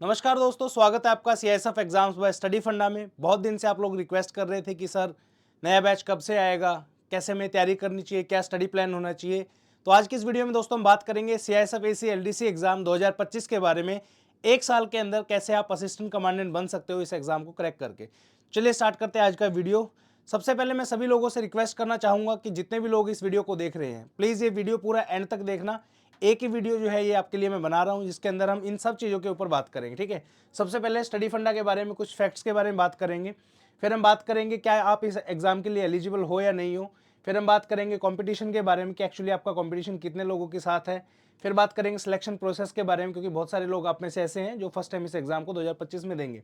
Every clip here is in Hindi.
नमस्कार दोस्तों, स्वागत है आपका सीआईएसएफ एग्जाम्स बाय स्टडी फंडा में। बहुत दिन से आप लोग रिक्वेस्ट कर रहे थे कि सर नया बैच कब से आएगा, कैसे हमें तैयारी करनी चाहिए, क्या स्टडी प्लान होना चाहिए। तो आज की इस वीडियो में दोस्तों हम बात करेंगे सीआईएसएफ एसी एलडीसी एग्जाम 2025 के बारे में। एक साल के अंदर कैसे आप असिस्टेंट कमांडेंट बन सकते हो इस एग्जाम को क्रैक करके। चलिए स्टार्ट करते हैं आज का वीडियो। सबसे पहले मैं सभी लोगों से रिक्वेस्ट करना चाहूँगा कि जितने भी लोग इस वीडियो को देख रहे हैं, प्लीज़ ये वीडियो पूरा एंड तक देखना। एक ही वीडियो जो है ये आपके लिए मैं बना रहा हूँ, जिसके अंदर हम इन सब चीज़ों के ऊपर बात करेंगे, ठीक है। सबसे पहले स्टडी फंडा के बारे में, कुछ फैक्ट्स के बारे में बात करेंगे। फिर हम बात करेंगे क्या आप इस एग्ज़ाम के लिए एलिजिबल हो या नहीं हो। फिर हम बात करेंगे कंपटीशन के बारे में कि एक्चुअली आपका कंपटीशन कितने लोगों के साथ है। फिर बात करेंगे सिलेक्शन प्रोसेस के बारे में, क्योंकि बहुत सारे लोग आप में से ऐसे हैं जो फर्स्ट टाइम इस एग्ज़ाम को 2025 में देंगे।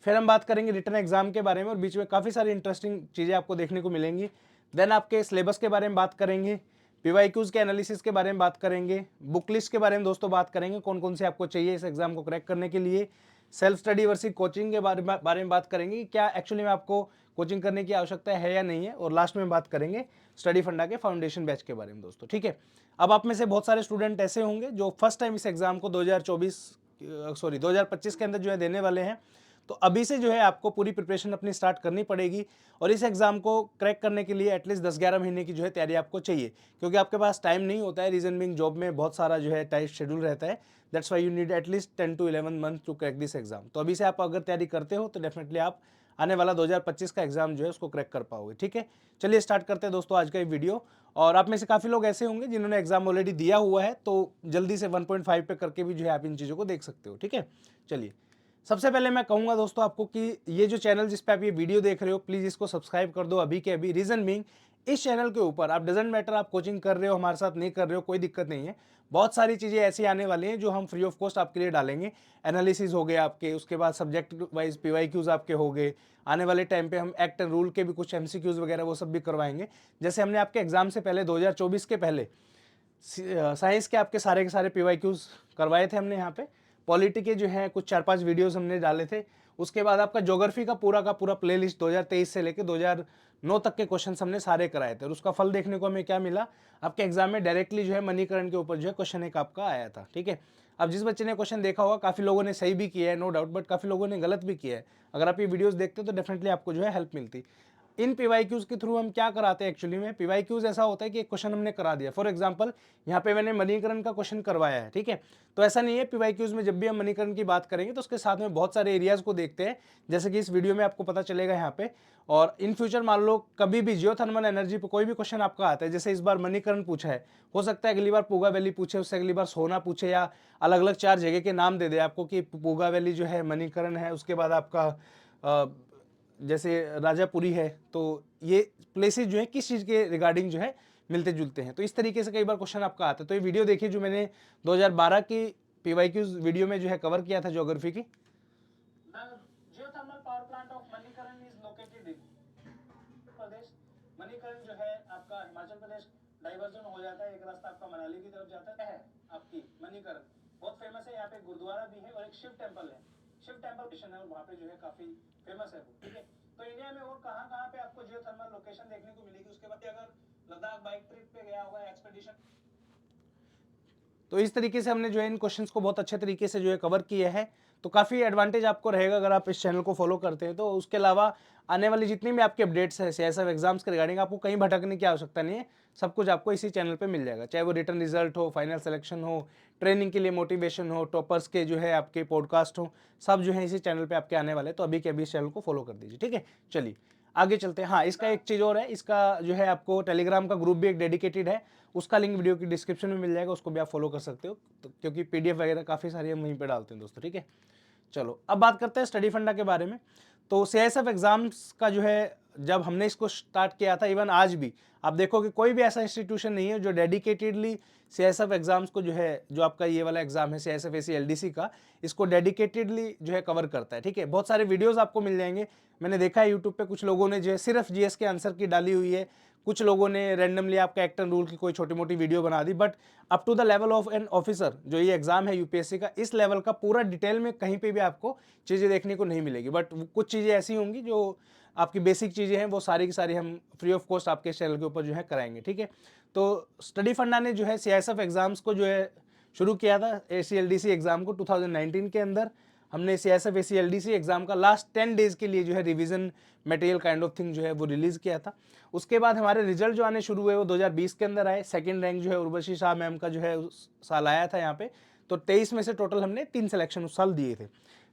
फिर हम बात करेंगे रिटर्न एग्जाम के बारे में, और बीच में काफ़ी सारी इंटरेस्टिंग चीज़ें आपको देखने को मिलेंगी। देन आपके सिलेबस के बारे में बात करेंगे, पीवाईक्यूज के एनालिसिस के बारे में बात करेंगे, बुक लिस्ट के बारे में दोस्तों बात करेंगे, कौन कौन से आपको चाहिए इस एग्जाम को क्रैक करने के लिए। सेल्फ स्टडी वर्सेस कोचिंग के बारे में बात करेंगे कि क्या एक्चुअली में आपको कोचिंग करने की आवश्यकता है या नहीं है। और लास्ट में बात करेंगे स्टडी फंडा के फाउंडेशन बैच के बारे में दोस्तों, ठीक है। अब आप में से बहुत सारे स्टूडेंट ऐसे होंगे जो फर्स्ट टाइम इस एग्जाम को 2025 के अंदर जो है देने वाले हैं। तो अभी से जो है आपको पूरी प्रिपरेशन अपनी स्टार्ट करनी पड़ेगी, और इस एग्जाम को क्रैक करने के लिए एटलीस्ट 10-11 महीने की जो है तैयारी आपको चाहिए, क्योंकि आपके पास टाइम नहीं होता है। रीजन बिंग जॉब में बहुत सारा जो है टाइट शेड्यूल रहता है। That's why you need at least 10 to 11 month to crack this exam. तो अभी से आप अगर तैयारी करते हो तो डेफिनेटली आप आने वाला 2025 का एग्जाम जो है उसको क्रैक कर पाओगे, ठीक है। चलिए स्टार्ट करते हैं दोस्तों आज का ये वीडियो। और आप में से काफ़ी लोग ऐसे होंगे जिन्होंने एग्जाम ऑलरेडी दिया हुआ है, तो जल्दी से 1.5 पे करके भी जो है आप इन चीज़ों को देख सकते हो, ठीक है। चलिए सबसे पहले मैं कहूंगा दोस्तों आपको कि ये जो चैनल जिस पे आप ये वीडियो देख रहे हो, प्लीज़ इसको सब्सक्राइब कर दो अभी के अभी। रीज़न बीइंग, इस चैनल के ऊपर आप डजेंट मैटर आप कोचिंग कर रहे हो हमारे साथ, नहीं कर रहे हो, कोई दिक्कत नहीं है। बहुत सारी चीज़ें ऐसी आने वाली हैं जो हम फ्री ऑफ कॉस्ट आपके लिए डालेंगे। एनालिसिस हो गए आपके, उसके बाद सब्जेक्ट वाइज पीवाईक्यूज आपके हो गए। आने वाले टाइम पे हम एक्ट एंड रूल के भी कुछ एमसीक्यूज वगैरह वो सब भी करवाएंगे। जैसे हमने आपके एग्जाम से पहले 2024 के पहले साइंस के आपके सारे के सारे पीवाईक्यूज करवाए थे हमने यहाँ पे। पॉलिटी के जो है कुछ 4-5 वीडियोस हमने डाले थे। उसके बाद आपका ज्योग्राफी का पूरा प्लेलिस्ट 2023 से लेकर 2009 तक के क्वेश्चंस हमने सारे कराए थे, और उसका फल देखने को हमें क्या मिला, आपके एग्जाम में डायरेक्टली जो है मणिकरण के ऊपर जो है क्वेश्चन एक आपका आया था, ठीक है। अब जिस बच्चे ने क्वेश्चन देखा होगा, काफ़ी लोगों ने सही भी किया है नो डाउट, बट काफ़ी लोगों ने गलत भी किया है। अगर आप ये वीडियोस देखते हो तो डेफिनेटली आपको जो है हेल्प मिलती। इन पीवाईक्यूज के थ्रू हम क्या कराते हैं एक्चुअली में, पीवाईक्यूज ऐसा होता है कि एक क्वेश्चन हमने करा दिया। फॉर एग्जांपल यहाँ पे मैंने मणिकरण का क्वेश्चन करवाया है, ठीक है। तो ऐसा नहीं है, पीवाईक्यूज में जब भी हम मणिकरण की बात करेंगे तो उसके साथ में बहुत सारे एरियाज को देखते हैं, जैसे कि इस वीडियो में आपको पता चलेगा यहाँ पे। और इन फ्यूचर मान लो कभी भी जियोथर्मल एनर्जी पर कोई भी क्वेश्चन आपका आता है, जैसे इस बार मणिकरण पूछा है, हो सकता है अगली बार पूगा वैली पूछे, उससे अगली बार सोना पूछे, या अलग अलग 4 जगह के नाम दे दे आपको कि पूगा वैली जो है मणिकरण है, उसके बाद आपका जैसे राजापुरी है। तो ये प्लेसेस जो है किस चीज़ के रिगार्डिंग जो है मिलते जुलते हैं। तो इस तरीके से कई बार क्वेश्चन आपका आता है। तो ये वीडियो देखिए जो मैंने 2012 की पीवाईक्यूज वीडियो में जो है कवर किया था ज्योग्राफी की। Geothermal power plant of Manikaran is located in Pradesh. Manikaran जो है आपका हिमाचल प्रदेश डाइवर्जन हो जाता है, एक रास्ता आपका मनाली की तरफ जाता है आपकी मणिकरण बहुत फेमस है। यहाँ पे गुरुद्वारा भी है और एक शिव टेम्पल है, शिव टेम्पल स्टेशन है, और वहाँ पे जो है काफी फेमस है वो, ठीक है। तो इंडिया में और कहाँ कहाँ पे आपको जियोथर्मल लोकेशन देखने को मिलेगी। उसके बाद अगर लद्दाख बाइक ट्रिप पे गया हुआ है एक्सपेडिशन, तो इस तरीके से हमने जो है इन क्वेश्चंस को बहुत अच्छे तरीके से जो है कवर किया है। तो काफ़ी एडवांटेज आपको रहेगा अगर आप इस चैनल को फॉलो करते हैं। तो उसके अलावा आने वाली जितनी भी आपकी अपडेट्स है सीआईएसएफ एग्जाम्स के रिगार्डिंग, आपको कहीं भटकने की आवश्यकता नहीं है। सब कुछ आपको इसी चैनल पे मिल जाएगा, चाहे वो रिटर्न रिजल्ट हो, फाइनल सिलेक्शन हो, ट्रेनिंग के लिए मोटिवेशन हो, टॉपर्स के जो है आपके पॉडकास्ट हो, सब जो है इसी चैनल पर आपके आने वाले। तो अभी के अभी इस चैनल को फॉलो कर दीजिए, ठीक है। चलिए आगे चलते हैं। हाँ, इसका एक चीज़ और है, इसका जो है आपको टेलीग्राम का ग्रुप भी एक डेडिकेटेड है, उसका लिंक वीडियो की डिस्क्रिप्शन में मिल जाएगा, उसको भी आप फॉलो कर सकते हो। तो क्योंकि पीडीएफ वगैरह काफ़ी सारी हम वहीं पे डालते हैं दोस्तों, ठीक है। चलो अब बात करते हैं स्टडी फंडा के बारे में। तो सीआईएसएफ एग्जाम्स का जो है जब हमने इसको स्टार्ट किया था, इवन आज भी आप देखो कि कोई भी ऐसा इंस्टीट्यूशन नहीं है जो डेडिकेटेडली सीआईएसएफ एग्जाम्स को जो है, जो आपका ये वाला एग्जाम है सीआईएसएफ एसी एलडीसी का, इसको डेडिकेटेडली जो है कवर करता है, ठीक है। बहुत सारे वीडियोस आपको मिल जाएंगे। मैंने देखा है यूट्यूब पे कुछ लोगों ने जो है सिर्फ जीएस के आंसर की डाली हुई है, कुछ लोगों ने रैंडमली आपका एक्ट एंड रूल की कोई छोटी मोटी वीडियो बना दी। But up to the level of an officer, जो ये एग्जाम है यूपीएससी का, इस लेवल का पूरा डिटेल में कहीं पे भी आपको चीज़ें देखने को नहीं मिलेगी। बट कुछ चीज़ें ऐसी होंगी जो आपकी बेसिक चीज़ें हैं, वो सारी की सारी हम फ्री ऑफ कॉस्ट आपके चैनल के ऊपर जो है कराएंगे, ठीक है। तो स्टडी फंडा ने जो है सीआईएसएफ एग्जाम्स को जो है शुरू किया था, एसी एलडीसी एग्जाम को 2019 के अंदर। हमने CISF ACLDC एग्जाम का लास्ट 10 डेज के लिए जो है revision material kind of thing जो है वो रिलीज किया था। उसके बाद हमारे रिजल्ट जो आने शुरू हुए वो 2020 के अंदर आए। सेकंड रैंक जो है उर्वशी शाह मैम का जो है उस साल आया था यहाँ पे। तो 23 में से टोटल हमने 3 सिलेक्शन उस साल दिए थे।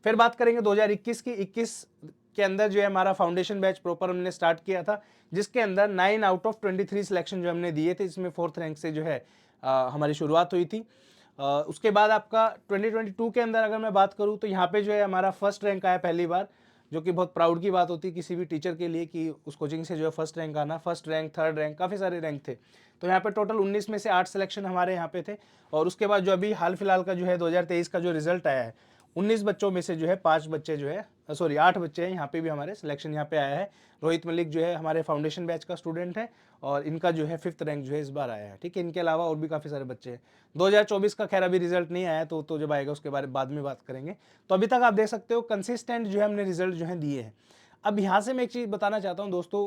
फिर बात करेंगे 2021 की। 21 के अंदर जो है हमारा फाउंडेशन बैच प्रॉपर हमने स्टार्ट किया था, जिसके अंदर 9 आउट ऑफ 23 सिलेक्शन जो हमने दिए थे, इसमें 4th रैंक से जो है हमारी शुरुआत हुई थी। उसके बाद आपका 2022 के अंदर अगर मैं बात करूं तो यहाँ पे जो है हमारा फर्स्ट रैंक आया पहली बार, जो कि बहुत प्राउड की बात होती है किसी भी टीचर के लिए कि उस कोचिंग से जो है फर्स्ट रैंक आना। फर्स्ट रैंक, थर्ड रैंक, काफ़ी सारे रैंक थे। तो यहाँ पे टोटल 19 में से 8 सिलेक्शन हमारे यहाँ पे थे। और उसके बाद जो अभी हाल फिलहाल का जो है 2023 का जो रिजल्ट आया है, 19 बच्चों में से जो है 5 बच्चे जो है 8 बच्चे हैं यहाँ पे भी हमारे सिलेक्शन यहाँ पे आया है। रोहित मलिक जो है हमारे फाउंडेशन बैच का स्टूडेंट है और इनका जो है 5th रैंक जो है इस बार आया है। ठीक है, इनके अलावा और भी काफ़ी सारे बच्चे हैं। 2024 का खैर अभी रिजल्ट नहीं आया, तो जब आएगा उसके बारे में बाद में बात करेंगे। तो अभी तक आप देख सकते हो कंसिस्टेंट जो है हमने रिजल्ट जो है दिए हैं। अब यहाँ से मैं एक चीज़ बताना चाहता हूँ दोस्तों,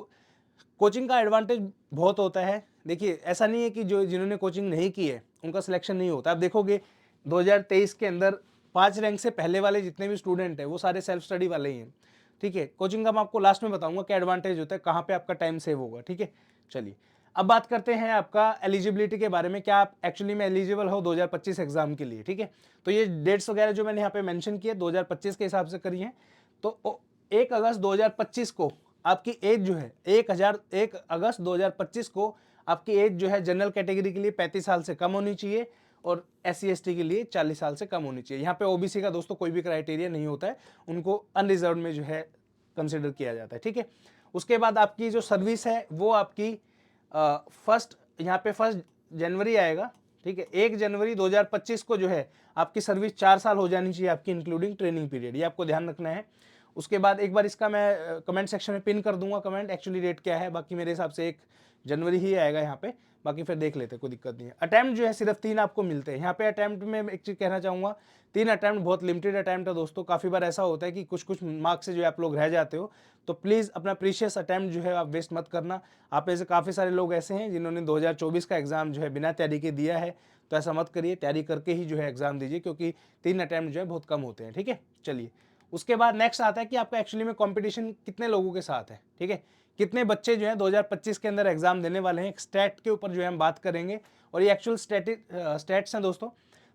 कोचिंग का एडवांटेज बहुत होता है। देखिए, ऐसा नहीं है कि जो जिन्होंने कोचिंग नहीं की है उनका सिलेक्शन नहीं होता। आप देखोगे 2023 के अंदर 5 रैंक से पहले वाले जितने भी स्टूडेंट हैं वो सारे सेल्फ स्टडी वाले ही हैं। ठीक है, कोचिंग का मैं आपको लास्ट में बताऊंगा क्या एडवांटेज होता है, कहाँ पे आपका टाइम सेव होगा। ठीक है, चलिए अब बात करते हैं आपका एलिजिबिलिटी के बारे में। क्या आप एक्चुअली में एलिजिबल हो 2025 एग्जाम के लिए। ठीक है, तो ये डेट्स वगैरह जो मैंने यहाँ पे मेंशन किए 2025 के हिसाब से करी है। तो 1 अगस्त 2025 को आपकी एज जो है 1 अगस्त 2025 को आपकी एज जो है जनरल कैटेगरी के लिए 35 साल से कम होनी चाहिए और SC/ST के लिए 40 साल से कम होनी चाहिए। यहाँ पे OBC का दोस्तों कोई भी क्राइटेरिया नहीं होता है, उनको अनरिजर्व में जो है कंसिडर किया जाता है। ठीक है, उसके बाद आपकी जो सर्विस है वो आपकी यहाँ पे 1 जनवरी आएगा। ठीक है, 1 जनवरी 2025 को जो है आपकी सर्विस 4 साल हो जानी चाहिए आपकी, इंक्लूडिंग ट्रेनिंग पीरियड। ये आपको ध्यान रखना है। उसके बाद एक बार इसका मैं कमेंट सेक्शन में पिन कर दूंगा कमेंट एक्चुअली डेट क्या है। बाकी मेरे हिसाब से 1 जनवरी ही आएगा यहाँ पे, बाकी फिर देख लेते, कोई दिक्कत नहीं है। अटैम्प्ट जो है सिर्फ 3 आपको मिलते हैं यहाँ पे। अटैम्प्ट में एक चीज़ कहना चाहूँगा, 3 अटैम्प्ट बहुत लिमिटेड अटैम्प्ट है दोस्तों। काफ़ी बार ऐसा होता है कि कुछ मार्क्स से जो है आप लोग रह जाते हो, तो प्लीज़ अपना प्रीशियस अटैम्प्ट जो है आप वेस्ट मत करना। आप ऐसे काफ़ी सारे लोग ऐसे हैं जिन्होंने 2024 का एग्जाम जो है बिना तैयारी के दिया है, तो ऐसा मत करिए, तैयारी करके ही जो है एग्जाम दीजिए, क्योंकि 3 अटैम्प्ट जो है बहुत कम होते हैं। ठीक है, चलिए उसके बाद नेक्स्ट आता है कि आपका एक्चुअली में कंपटीशन कितने लोगों के साथ है। ठीक है, कितने बच्चे जो है 2025 के अंदर एग्जाम देने वाले हैं, स्टैट के ऊपर जो है हम बात करेंगे। और ये एक्चुअल स्टैट्स हैं दोस्तों।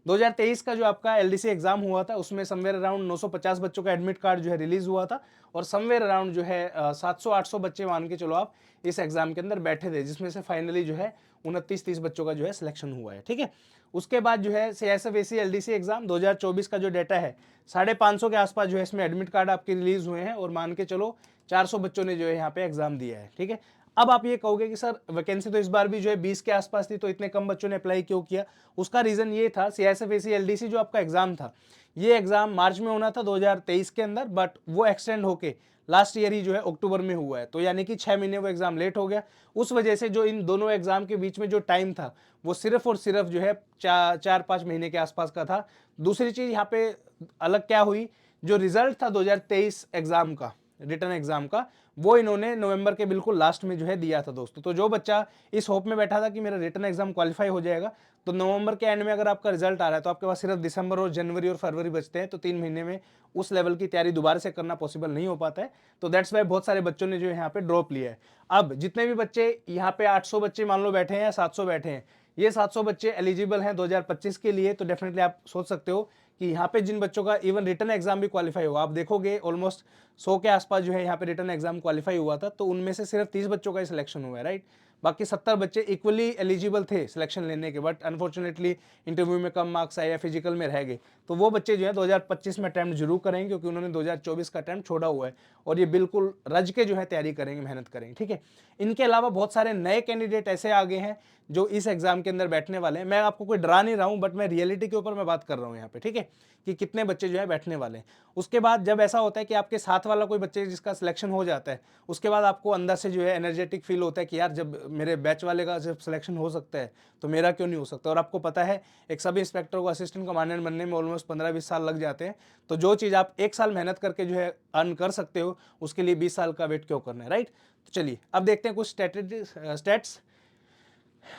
2023 का जो आपका LDC एग्जाम हुआ था उसमें समवेयर अराउंड 950 बच्चों का एडमिट कार्ड जो है रिलीज हुआ था और समवेयर अराउंड जो है 700-800 बच्चे मान के चलो आप इस एग्जाम के अंदर बैठे थे, जिसमें से फाइनली जो है 29-30 बच्चों का जो है सिलेक्शन हुआ है। ठीक है, उसके बाद जो है CISF ACLDC एग्जाम 2024 का जो डाटा है 550 के आसपास जो है इसमें एडमिट कार्ड आपके रिलीज हुए हैं और मान के चलो 400 बच्चों ने जो है यहाँ पे एग्जाम दिया है। ठीक है, अब आप ये कहोगे कि सर वैकेंसी तो इस बार भी जो है 20 के आसपास थी, तो इतने कम बच्चों ने अप्लाई क्यों किया। उसका रीजन ये था, CISF ACLDC जो आपका एग्जाम था, ये एग्जाम मार्च में होना था 2023 के अंदर, बट वो एक्सटेंड होके लास्ट ईयर ही जो है अक्टूबर में हुआ है। तो यानी कि 6 महीने वो एग्जाम लेट हो गया। उस वजह से जो इन दोनों एग्जाम के बीच में जो टाइम था वो सिर्फ और सिर्फ जो है 4-5 महीने के आसपास का था। दूसरी चीज यहाँ पे अलग क्या हुई, जो रिजल्ट था 2023 एग्जाम का, रिटर्न एग्जाम का, वो इन्होंने नवंबर के बिल्कुल लास्ट में जो है दिया था दोस्तों। तो जो बच्चा इस होप में बैठा था कि मेरा रिटर्न एग्जाम क्वालिफाई हो जाएगा, तो नवंबर के एंड में अगर आपका रिजल्ट आ रहा है तो आपके पास सिर्फ दिसंबर और जनवरी और फरवरी बचते हैं। तो 3 महीने में उस लेवल की तैयारी दोबारा से करना पॉसिबल नहीं हो पाता है। तो दैट्स वाई बहुत सारे बच्चों ने जो है यहाँ पे ड्रॉप लिया है। अब जितने भी बच्चे यहाँ पे 800 बच्चे मान लो बैठे हैं या 700 बैठे हैं, ये 700 बच्चे एलिजिबल हैं 2025 के लिए। तो डेफिनेटली आप सोच सकते हो कि यहाँ पे जिन बच्चों का इवन रिटर्न एग्जाम भी क्वालिफाई हुआ, आप देखोगे ऑलमोस्ट 100 के आसपास जो है यहाँ पे रिटर्न एग्जाम क्वालिफाई हुआ था, तो उनमें से सिर्फ 30 बच्चों का ही सिलेक्शन हुआ है, राइट। बाकी 70 बच्चे इक्वली एलिजिबल थे सिलेक्शन लेने के, बट अनफॉर्चुनेटली इंटरव्यू में कम मार्क्स आए या फिजिकल में रह गए। तो वो बच्चे जो है 2025 में अटैम्प्ट जरूर करेंगे, क्योंकि उन्होंने 2024 का अटैम्प्ट छोड़ा हुआ है और ये बिल्कुल रज के जो है तैयारी करेंगे, मेहनत करेंगे। ठीक है, इनके अलावा बहुत सारे नए कैंडिडेट ऐसे आ गए हैं जो इस एग्जाम के अंदर बैठने वाले हैं। मैं आपको कोई डरा नहीं रहा हूं, बट मैं रियलिटी के ऊपर मैं बात कर रहा हूं यहाँ पे। ठीक है, कि कितने बच्चे जो है बैठने वाले हैं। उसके बाद जब ऐसा होता है कि आपके साथ वाला कोई बच्चे जिसका सिलेक्शन हो जाता है, उसके बाद आपको अंदर से जो है एनर्जेटिक फील होता है कि यार जब मेरे बैच वाले का जब सिलेक्शन हो सकता है तो मेरा क्यों नहीं हो सकता। और आपको पता है एक सब इंस्पेक्टर को असिस्टेंट कमांडेंट बनने में ऑलमोस्ट 15-20 साल लग जाते हैं। तो जो चीज़ आप 1 साल मेहनत करके जो है अर्न कर सकते हो, उसके लिए 20 साल का वेट क्यों करना है, राइट। तो चलिए अब देखते हैं कुछ स्टैट्स।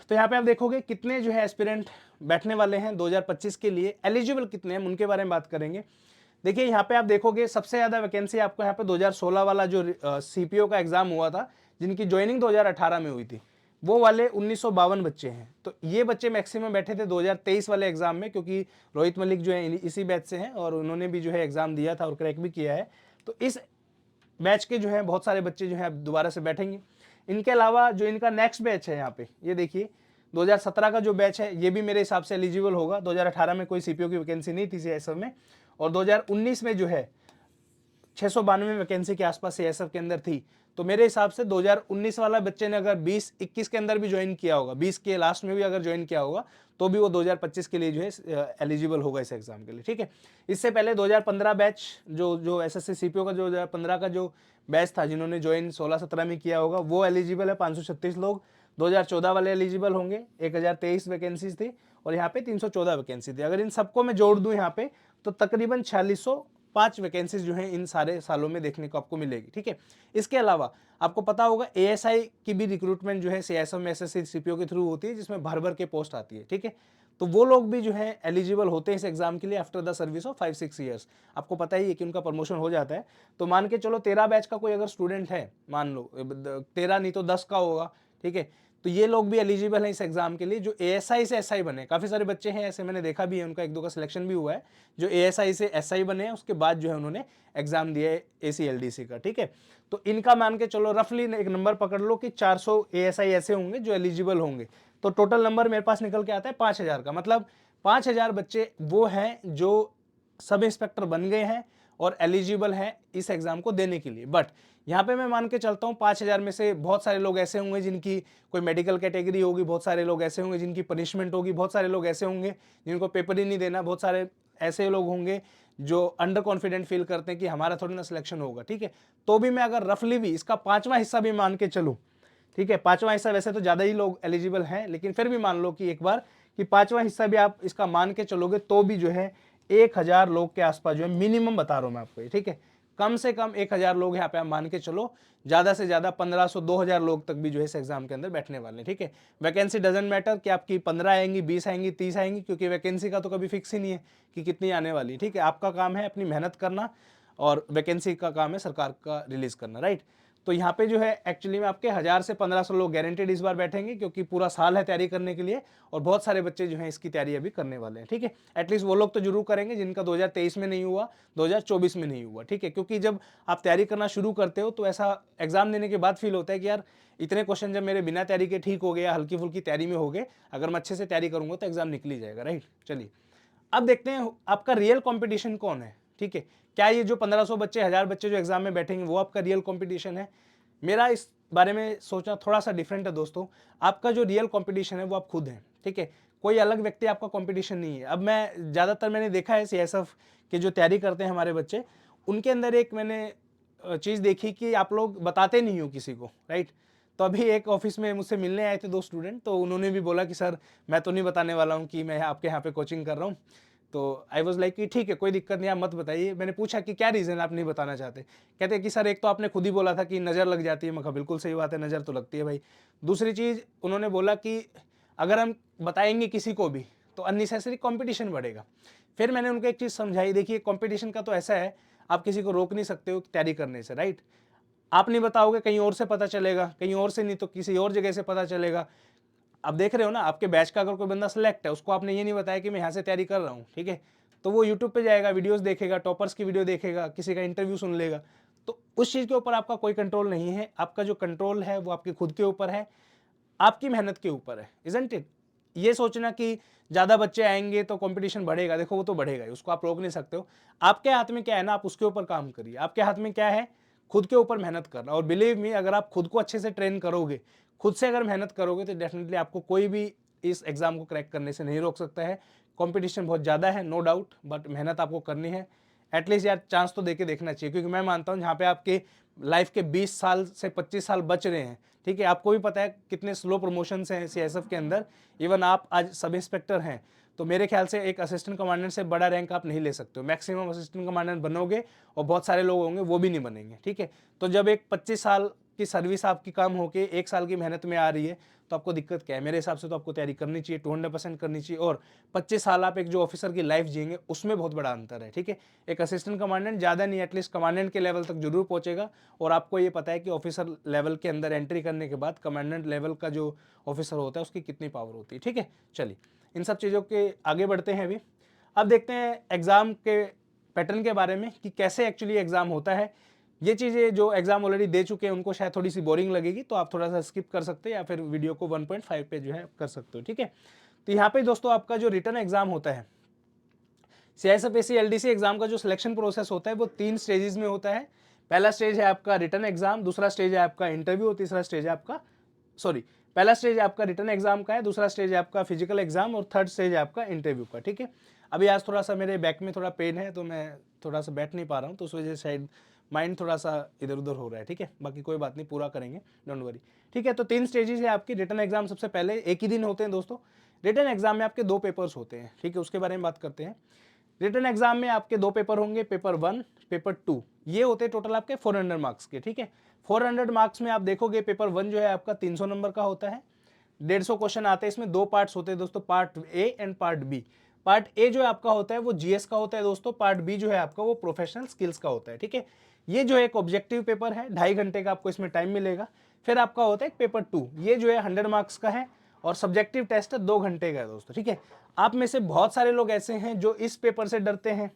तो यहाँ पे आप देखोगे कितने जो है एस्पिरेंट बैठने वाले हैं 2025 के लिए, एलिजिबल कितने हैं उनके बारे में बात करेंगे। देखिए यहाँ पे आप देखोगे सबसे ज़्यादा वैकेंसी आपको यहाँ पे 2016 वाला जो सीपीओ का एग्जाम हुआ था, जिनकी ज्वाइनिंग 2018 में हुई थी, वो वाले 1952 बच्चे हैं। तो ये बच्चे मैक्सिमम बैठे थे 2023 वाले एग्जाम में, क्योंकि रोहित मलिक जो है इसी बैच से हैं और उन्होंने भी जो है एग्जाम दिया था और क्रैक भी किया है। तो इस बैच के जो है बहुत सारे बच्चे जो है अब दोबारा से बैठेंगे। इनके अलावा जो इनका नेक्स्ट बैच है यहाँ पे, ये देखिए 2017 का जो बैच है, ये भी मेरे हिसाब से एलिजिबल होगा। 2018 में कोई सीपीओ की वैकेंसी नहीं थी सीएसएफ में, और 2019 में जो है 692 वैकेंसी के आसपास सीएसएफ के अंदर थी। तो मेरे हिसाब से 2019 वाला बच्चे ने अगर 20-21 के अंदर भी ज्वाइन किया होगा, 20 के लास्ट में भी अगर ज्वाइन किया होगा, तो भी वो 2025 के लिए जो है एलिजिबल होगा इस एग्जाम के लिए, ठीक है। इससे पहले 2015 बैच जो एसएससी सीपीओ का जो 2015 का जो बैच था, जिन्होंने ज्वाइन 16-17 में किया होगा, वो एलिजिबल है 536 लोग। 2014 वाले एलिजिबल होंगे, 1023 वैकेंसीज थी, और यहाँ पे 314 वैकेंसी थी। अगर इन सबको मैं जोड़ दूं यहाँ पे, तो तकरीबन 4605 वैकेंसीज जो हैं इन सारे सालों में देखने को आपको मिलेगी, ठीक है। इसके अलावा आपको पता होगा एएसआई की भी रिक्रूटमेंट जो है सीएसएफ में एसएससी सीपीओ के थ्रू होती है, जिसमें भर भर के पोस्ट आती है, ठीक है। तो वो लोग भी जो है एलिजिबल होते हैं इस एग्जाम के लिए after the service of 5-6 years. आपको पता ही है कि उनका प्रमोशन हो जाता है। तो मान के चलो 13 बैच का कोई अगर स्टूडेंट है, मान लो 13 नहीं तो 10 का होगा, ठीक है, तो ये लोग भी एलिजिबल हैं इस एग्जाम के लिए, जो एएसआई से एसआई बने। काफ़ी सारे बच्चे हैं ऐसे, मैंने देखा भी है, उनका 1-2 का सिलेक्शन भी हुआ है, जो एएसआई से एसआई बने हैं, उसके बाद जो है उन्होंने एग्जाम दिया है एसीएलडीसी का, ठीक है। तो इनका मान के चलो रफली एक नंबर पकड़ लो कि 400 एएसआई ऐसे होंगे जो एलिजिबल होंगे। तो टोटल नंबर मेरे पास निकल के आता है 5000 का। मतलब 5000 बच्चे वो हैं जो सब इंस्पेक्टर बन गए हैं और एलिजिबल हैं इस एग्जाम को देने के लिए। बट यहाँ पे मैं मान के चलता हूँ 5000 में से बहुत सारे लोग ऐसे होंगे जिनकी कोई मेडिकल कैटेगरी होगी, बहुत सारे लोग ऐसे होंगे जिनकी पनिशमेंट होगी, बहुत सारे लोग ऐसे होंगे जिनको पेपर ही नहीं देना, बहुत सारे ऐसे लोग होंगे जो अंडर कॉन्फिडेंट फील करते हैं कि हमारा थोड़ी ना सिलेक्शन होगा, ठीक है। तो भी मैं अगर रफली भी इसका 5वां हिस्सा भी मान के चलूँ, ठीक है, 5वां हिस्सा, वैसे तो ज़्यादा ही लोग एलिजिबल हैं, लेकिन फिर भी मान लो कि एक बार कि 5वां हिस्सा भी आप इसका मान के चलोगे, तो भी जो है 1000 लोग के आसपास जो है मिनिमम बता रहा हूँ मैं आपको, ठीक है। कम से कम 1000 लोग यहाँ पे आप मान के चलो, ज़्यादा से ज़्यादा 1500-2000 लोग तक भी जो है इस एग्जाम के अंदर बैठने वाले हैं, ठीक है। वैकेंसी डजंट मैटर कि आपकी 15 आएंगी, 20 आएंगी, 30 आएंगी, क्योंकि वैकेंसी का तो कभी फिक्स ही नहीं है कि कितनी आने वाली, ठीक है। आपका काम है अपनी मेहनत करना, और वैकेंसी का काम है सरकार का रिलीज करना, राइट। तो यहाँ पे जो है एक्चुअली में आपके 1000 से 1500 लोग गारंटेड इस बार बैठेंगे, क्योंकि पूरा साल है तैयारी करने के लिए, और बहुत सारे बच्चे जो हैं इसकी तैयारी अभी करने वाले हैं, ठीक है। एटलीस्ट वो लोग तो जरूर करेंगे जिनका 2023 में नहीं हुआ, 2024 में नहीं हुआ, ठीक है। क्योंकि जब आप तैयारी करना शुरू करते हो तो ऐसा एग्जाम देने के बाद फील होता है कि यार इतने क्वेश्चन जब मेरे बिना तैयारी के ठीक हो गए या हल्की फुल्की तैयारी में हो गए, अगर मैं अच्छे से तैयारी करूंगा तो एग्जाम निकल ही जाएगा, राइट। चलिए अब देखते हैं आपका रियल कंपटीशन कौन है, ठीक है। क्या ये जो 1500 बच्चे, 1000 बच्चे जो एग्जाम में बैठेंगे वो आपका रियल कंपटीशन है? मेरा इस बारे में सोचना थोड़ा सा डिफरेंट है दोस्तों। आपका जो रियल कंपटीशन है वो आप खुद हैं, ठीक है। कोई अलग व्यक्ति आपका कंपटीशन नहीं है। अब मैं ज़्यादातर मैंने देखा है सीएसएफ के जो तैयारी करते हैं हमारे बच्चे, उनके अंदर एक मैंने चीज़ देखी कि आप लोग बताते नहीं हो किसी को, राइट। तो अभी एक ऑफिस में मुझसे मिलने आए थे 2 स्टूडेंट, तो उन्होंने भी बोला कि सर मैं तो नहीं बताने वाला हूँ कि मैं आपके यहाँ पे कोचिंग कर रहा हूँ। तो आई वॉज लाइक कि ठीक है कोई दिक्कत नहीं, आप मत बताइए। मैंने पूछा कि क्या रीज़न आप नहीं बताना चाहते? कहते कि सर एक तो आपने खुद ही बोला था कि नज़र लग जाती है। मैं कहा बिल्कुल सही बात है, नज़र तो लगती है भाई। दूसरी चीज़ उन्होंने बोला कि अगर हम बताएंगे किसी को भी तो अननेसेसरी कॉम्पिटिशन बढ़ेगा। फिर मैंने उनको एक चीज़ समझाई, देखिए कॉम्पिटिशन का तो ऐसा है, आप किसी को रोक नहीं सकते हो तैयारी करने से, राइट। आप नहीं बताओगे कहीं और से पता चलेगा, कहीं और से नहीं तो किसी और जगह से पता चलेगा। अब देख रहे हो ना, आपके बैच का अगर कोई बंदा सेलेक्ट है, उसको आपने ये नहीं बताया कि मैं यहाँ से तैयारी कर रहा हूँ, ठीक है, तो वो यूट्यूब पे जाएगा, वीडियोस देखेगा, टॉपर्स की वीडियो देखेगा, किसी का इंटरव्यू सुन लेगा। तो उस चीज़ के ऊपर आपका कोई कंट्रोल नहीं है। आपका जो कंट्रोल है वो आपके खुद के ऊपर है, आपकी मेहनत के ऊपर है, इजंट इट। ये सोचना कि ज़्यादा बच्चे आएंगे तो कंपटीशन बढ़ेगा, देखो वो तो बढ़ेगा ही, उसको आप रोक नहीं सकते हो। आपके हाथ में क्या है ना, आप उसके ऊपर काम करिए। आपके हाथ में क्या है, खुद के ऊपर मेहनत करना। और बिलीव मी, अगर आप खुद को अच्छे से ट्रेन करोगे, खुद से अगर मेहनत करोगे, तो डेफिनेटली आपको कोई भी इस एग्जाम को क्रैक करने से नहीं रोक सकता है। कंपटीशन बहुत ज़्यादा है, नो डाउट, बट मेहनत आपको करनी है। एटलीस्ट यार चांस तो देके देखना चाहिए, क्योंकि मैं मानता हूँ जहाँ पे आपके लाइफ के 20 साल से 25 साल बच रहे हैं, ठीक है। आपको भी पता है कितने स्लो प्रमोशंस हैं सीएसएफ के अंदर। इवन आप आज सब इंस्पेक्टर हैं, तो मेरे ख्याल से एक असिस्टेंट कमांडेंट से बड़ा रैंक आप नहीं ले सकते हो। मैक्सिमम असिस्टेंट कमांडेंट बनोगे और बहुत सारे लोग होंगे वो भी नहीं बनेंगे, ठीक है। तो जब एक 25 साल की सर्विस आपकी काम होके 1 साल की मेहनत में आ रही है, तो आपको दिक्कत क्या है? मेरे हिसाब से तो आपको तैयारी करनी चाहिए, 200% करनी चाहिए। और 25 साल आप एक जो ऑफिसर की लाइफ जिएंगे उसमें बहुत बड़ा अंतर है, ठीक है। एक असिस्टेंट कमांडेंट ज़्यादा नहीं, एटलीस्ट कमांडेंट के लेवल तक जरूर पहुंचेगा, और आपको ये पता है कि ऑफिसर लेवल के अंदर एंट्री करने के बाद कमांडेंट लेवल का जो ऑफिसर होता है उसकी कितनी पावर होती है, ठीक है। चलिए इन सब चीज़ों के आगे बढ़ते हैं अभी। अब देखते हैं एग्जाम के पैटर्न के बारे में कि कैसे एक्चुअली एग्जाम होता है। ये चीज़ें जो एग्जाम ऑलरेडी दे चुके हैं उनको शायद थोड़ी सी बोरिंग लगेगी, तो आप थोड़ा सा स्किप कर सकते हैं या फिर वीडियो को 1.5 पे जो है कर सकते हो, ठीक है। तो यहाँ पे दोस्तों आपका जो रिटर्न एग्जाम होता है, CISF LDC एग्जाम का जो सिलेक्शन प्रोसेस होता है वो 3 स्टेजेस में होता है। पहला स्टेज है आपका रिटर्न एग्जाम, दूसरा स्टेज है आपका इंटरव्यू और तीसरा स्टेज है आपका पहला स्टेज आपका रिटर्न एग्जाम का है, दूसरा स्टेज है आपका फिजिकल एग्जाम और थर्ड स्टेज है आपका इंटरव्यू का, ठीक है। अभी आज थोड़ा सा मेरे बैक में थोड़ा पेन है तो मैं थोड़ा सा बैठ नहीं पा रहा हूँ, तो उस वजह से शायद माइंड थोड़ा सा इधर उधर हो रहा है, ठीक है। बाकी कोई बात नहीं, पूरा करेंगे, डोंट वरी, ठीक है। तो 3 स्टेजेस है आपकी। रिटर्न एग्जाम सबसे पहले एक ही दिन होते हैं दोस्तों। रिटर्न एग्जाम में आपके 2 पेपर्स होते हैं, ठीक है, उसके बारे में बात करते हैं। रिटर्न एग्जाम में आपके 2 पेपर होंगे, पेपर 1, पेपर 2। ये होते हैं टोटल आपके 400 मार्क्स के, ठीक है। 400 मार्क्स में आप देखोगे पेपर 1 जो है आपका 300 नंबर का होता है। 150 क्वेश्चन आते हैं, इसमें 2 पार्ट्स होते हैं दोस्तों, part A and part B. Part A जो आपका होता है वो जीएस का होता है दोस्तों, पार्ट बी जो है आपका वो प्रोफेशनल स्किल्स का होता है, ठीक है। ये जो एक ऑब्जेक्टिव पेपर है, 2.5 घंटे का आपको इसमें टाइम मिलेगा। फिर आपका होता है पेपर 2, ये जो है 100 मार्क्स का है और सब्जेक्टिव टेस्ट है 2 घंटे का है दोस्तों, ठीक है। आप में से बहुत सारे लोग ऐसे हैं जो इस पेपर से डरते हैं,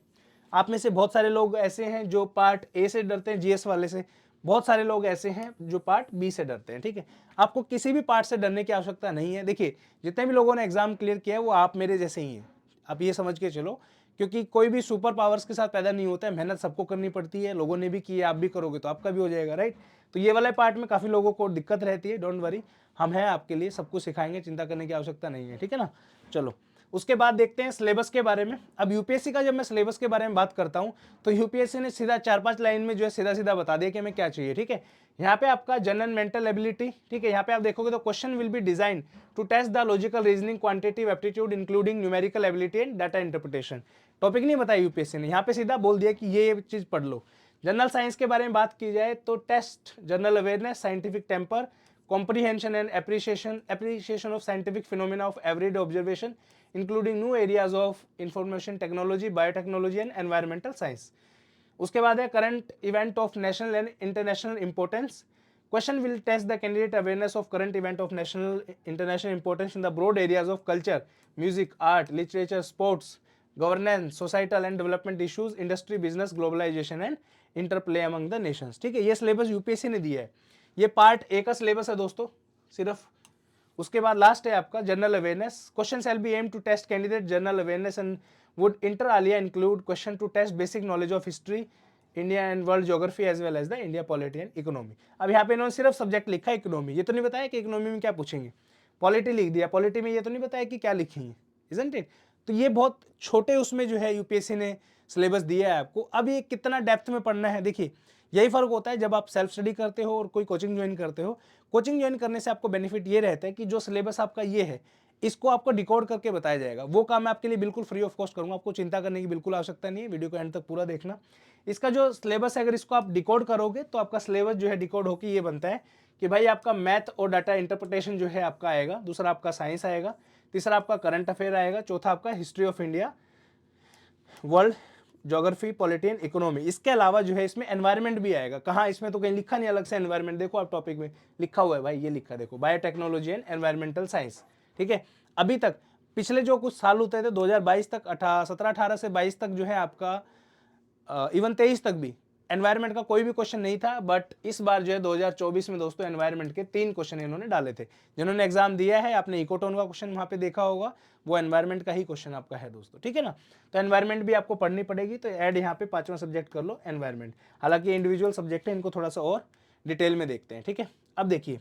आप में से बहुत सारे लोग ऐसे हैं जो पार्ट ए से डरते हैं, जीएस वाले से। बहुत सारे लोग ऐसे हैं जो पार्ट बी से डरते हैं, ठीक है। आपको किसी भी पार्ट से डरने की आवश्यकता नहीं है। देखिए जितने भी लोगों ने एग्जाम क्लियर किया है वो आप मेरे जैसे ही हैं, आप ये समझ के चलो, क्योंकि कोई भी सुपर पावर्स के साथ पैदा नहीं होता है। मेहनत सबको करनी पड़ती है, लोगों ने भी की है, आप भी करोगे तो आपका भी हो जाएगा, राइट। तो ये वाले पार्ट में काफ़ी लोगों को दिक्कत रहती है, डोंट वरी, हम हैं आपके लिए, सब कुछ सिखाएंगे, चिंता करने की आवश्यकता नहीं है, ठीक है ना। चलो उसके बाद देखते हैं सिलेबस के बारे में। अब यूपीएससी का जब मैं सिलेबस के बारे में बात करता हूं तो यूपीएससी ने सीधा 4-5 लाइन में जो है सीधा सीधा बता दिया कि हमें क्या चाहिए, ठीक है। यहाँ पे आपका जनरल मेंटल एबिलिटी, ठीक है। यहाँ पे आप देखोगे तो question will be design to test the logical reasoning, quantitative aptitude including numerical ability and data interpretation. Topic नहीं बताया यूपीएससी ने, यहाँ पे सीधा बोल दिया कि ये चीज पढ़ लो। जनरल साइंस के बारे में बात की जाए तो test general awareness, scientific temper, comprehension and appreciation of scientific phenomena of everyday observation including new areas of information technology, biotechnology and environmental science. उसके बाद है current event of national and international importance. Question will test the candidate awareness of current event of national international importance in the broad areas of culture, music, art, literature, sports, governance, societal and development issues, industry, business, globalization and interplay among the nations. ठीक है, ये सिलेबस यूपीएससी ने दिया है। ये पार्ट ए का सिलेबस है दोस्तों सिर्फ। उसके बाद लास्ट है आपका general awareness. Question shall be aim to test candidate general awareness and would inter alia include question to test basic knowledge of history, India and world geography as well as the India polity and economy. अब यहाँ पे इन्होंने सिर्फ सब्जेक्ट लिखा है इकोनॉमी, ये तो नहीं बताया कि इकोनॉमी में क्या पूछेंगे। पॉलिटी लिख दिया, पॉलिटी में ये तो नहीं बताया कि क्या लिखेंगे, इजंट इट। तो ये बहुत छोटे उसमें जो है यूपीएससी ने सिलेबस दिया है आपको। अब ये कितना डेप्थ में पढ़ना है, देखिए यही फर्क होता है जब आप सेल्फ स्टडी करते हो और कोई कोचिंग ज्वाइन करते हो। कोचिंग ज्वाइन करने से आपको बेनिफिट ये रहता है कि जो सिलेबस आपका ये है इसको आपको डिकोड करके बताया जाएगा। वो काम मैं आपके लिए बिल्कुल फ्री ऑफ कॉस्ट करूंगा, आपको चिंता करने की बिल्कुल आवश्यकता नहीं है। वीडियो को एंड तक पूरा देखना। इसका जो सिलेबस है अगर इसको आप डिकोड करोगे तो आपका सिलेबस जो है डिकोड होकर ये बनता है कि भाई आपका मैथ और डाटा इंटरप्रिटेशन जो है आपका आएगा, दूसरा आपका साइंस आएगा, तीसरा आपका करंट अफेयर आएगा, चौथा आपका history of India, world geography, polity and economy. इसके अलावा जो है इसमें एनवायरनमेंट भी आएगा। कहाँ, इसमें तो कहीं लिखा नहीं अलग से एनवायरनमेंट, देखो आप टॉपिक में लिखा हुआ है भाई, ये लिखा देखो, बायोटेक्नोलॉजी एंड एनवायरमेंटल साइंस, ठीक है। अभी तक पिछले जो कुछ साल होते थे 2022 तक, 17-18 से 22 तक जो है आपका इवन 23 तक भी एनवायरनमेंट का कोई भी क्वेश्चन नहीं था। बट इस बार जो है 2024 में दोस्तों एनवायरनमेंट के 3 क्वेश्चन इन्होंने डाले थे। जिन्होंने एग्जाम दिया है आपने इकोटोन का क्वेश्चन वहां पे देखा होगा, वो एनवायरनमेंट का ही क्वेश्चन आपका है दोस्तों, ठीक है ना। तो एनवायरनमेंट भी आपको पढ़नी पड़ेगी, तो ऐड यहाँ पे 5वां सब्जेक्ट कर लो एनवायरनमेंट। हालांकि इंडिविजुअल सब्जेक्ट है, इनको थोड़ा सा और डिटेल में देखते हैं, ठीक है। अब देखिए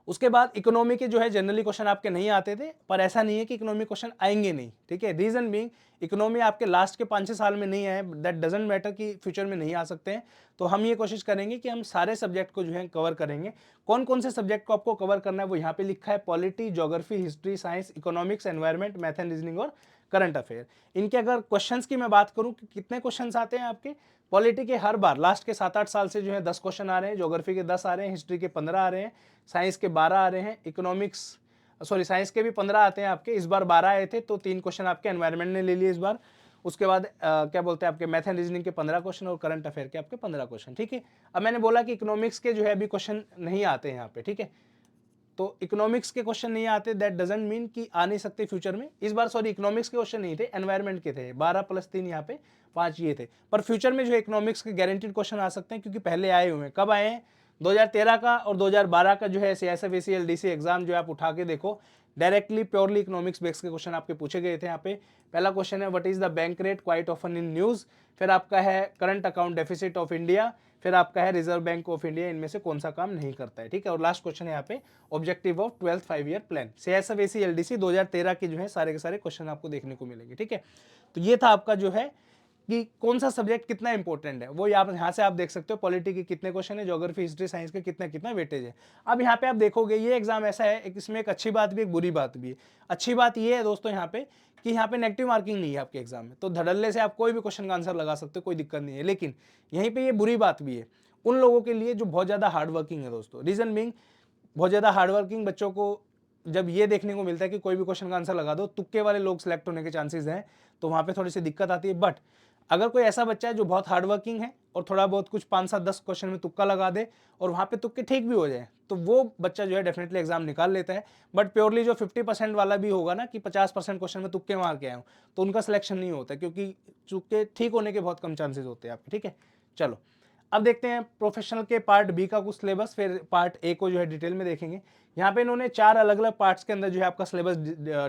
उसके बाद इकोनॉमी के जो है जनरली क्वेश्चन आपके नहीं आते थे, पर ऐसा नहीं है कि इकोनॉमी क्वेश्चन आएंगे नहीं, ठीक है। रीजन बीइंग इकोनॉमी आपके लास्ट के 5-6 साल में नहीं आए, दैट डजंट मैटर कि फ्यूचर में नहीं आ सकते हैं। तो हम ये कोशिश करेंगे कि हम सारे सब्जेक्ट को जो है कवर करेंगे। कौन कौन से सब्जेक्ट को आपको कवर करना है वो यहाँ पे लिखा है, polity, geography, history, science, economics, environment, math and reasoning और करंट अफेयर। इनके अगर क्वेश्चंस की मैं बात करूं कि कितने क्वेश्चंस आते हैं आपके पॉलिटी के, हर बार लास्ट के 7-8 साल से जो है 10 क्वेश्चन आ रहे हैं, ज्योग्राफी के 10 आ रहे हैं, हिस्ट्री के 15 आ रहे हैं, साइंस के 12 आ रहे हैं, इकोनॉमिक्स सॉरी साइंस के भी 15 आते हैं आपके, इस बार 12 आए थे, तो 3 क्वेश्चन आपके एनवायरनमेंट ने ले लिए इस बार। उसके बाद क्या बोलते हैं आपके मैथ एंड रीजनिंग के 15 क्वेश्चन और करंट अफेयर के आपके 15 क्वेश्चन, ठीक है। अब मैंने बोला कि इकोनॉमिक्स के जो है अभी क्वेश्चन नहीं आते हैं यहाँ पे, ठीक है। तो इकोनॉमिक्स के क्वेश्चन नहीं आते, दैट डजंट मीन कि आ नहीं सकते फ्यूचर में। इस बार सॉरी इकोनॉमिक्स के क्वेश्चन नहीं थे, एनवायरनमेंट के थे, 12 + 3 यहाँ पे 5 ये थे। पर फ्यूचर में जो है इकोनॉमिक्स के गारंटीड क्वेश्चन आ सकते हैं, क्योंकि पहले आए हुए हैं। कब आए हैं? 2013 का और 2012 का जो है CISF ACLDC एग्जाम जो है आप उठा के देखो, डायरेक्टली प्योरली इकोनॉमिक्स बेस के क्वेश्चन आपके पूछे गए थे यहाँ पे। पहला क्वेश्चन है what is the bank rate quite often in news, फिर आपका है current account deficit of India, फिर आपका है रिजर्व बैंक ऑफ इंडिया, इनमें से कौन सा काम नहीं करता है, ठीक है। और लास्ट क्वेश्चन है यहाँ पे objective of 12th 5-year plan. CISF ACLDC 2013 के जो है सारे के सारे क्वेश्चन आपको देखने को मिलेंगे, ठीक है। तो ये था आपका जो है कि कौन सा सब्जेक्ट कितना इंपॉर्टेंट है, वो यहाँ से आप देख सकते हो। पॉलिटी के कितने क्वेश्चन है, ज्योग्राफी हिस्ट्री साइंस के कितना कितना वेटेज है। अब यहाँ पे आप देखोगे ये एग्जाम ऐसा है, इसमें एक अच्छी बात भी एक बुरी बात भी है। अच्छी बात ये है दोस्तों यहाँ पे कि यहाँ पे नेगेटिव मार्किंग नहीं है आपके एग्जाम में, तो धड़ल्ले से आप कोई भी क्वेश्चन का आंसर लगा सकते हो, कोई दिक्कत नहीं है। लेकिन यहीं पे ये बुरी बात भी है उन लोगों के लिए जो बहुत ज़्यादा हार्ड वर्किंग है दोस्तों। रीजन बीइंग, बहुत ज़्यादा हार्ड वर्किंग बच्चों को जब ये देखने को मिलता है कि कोई भी क्वेश्चन का आंसर लगा दो, तुक्के वाले लोग सिलेक्ट होने के चांसेस हैं, तो वहाँ पे थोड़ी सी दिक्कत आती है। बट अगर कोई ऐसा बच्चा है जो बहुत हार्ड वर्किंग है और थोड़ा बहुत कुछ 5-7-10 क्वेश्चन में तुक्का लगा दे और वहाँ पे तुक्के ठीक भी हो जाए, तो वो बच्चा जो है डेफिनेटली एग्जाम निकाल लेता है। बट प्योरली जो 50% वाला भी होगा ना, कि 50% क्वेश्चन में तुक्के मार के आए हो, तो उनका सिलेक्शन नहीं होता, क्योंकि तुक्के ठीक होने के बहुत कम चांसेस होते हैं आपके, ठीक है। चलो अब देखते हैं प्रोफेशनल के पार्ट बी का कुछ सिलेबस, फिर पार्ट ए को जो है डिटेल में देखेंगे। यहाँ पे इन्होंने 4 अलग अलग पार्ट्स के अंदर जो है आपका सिलेबस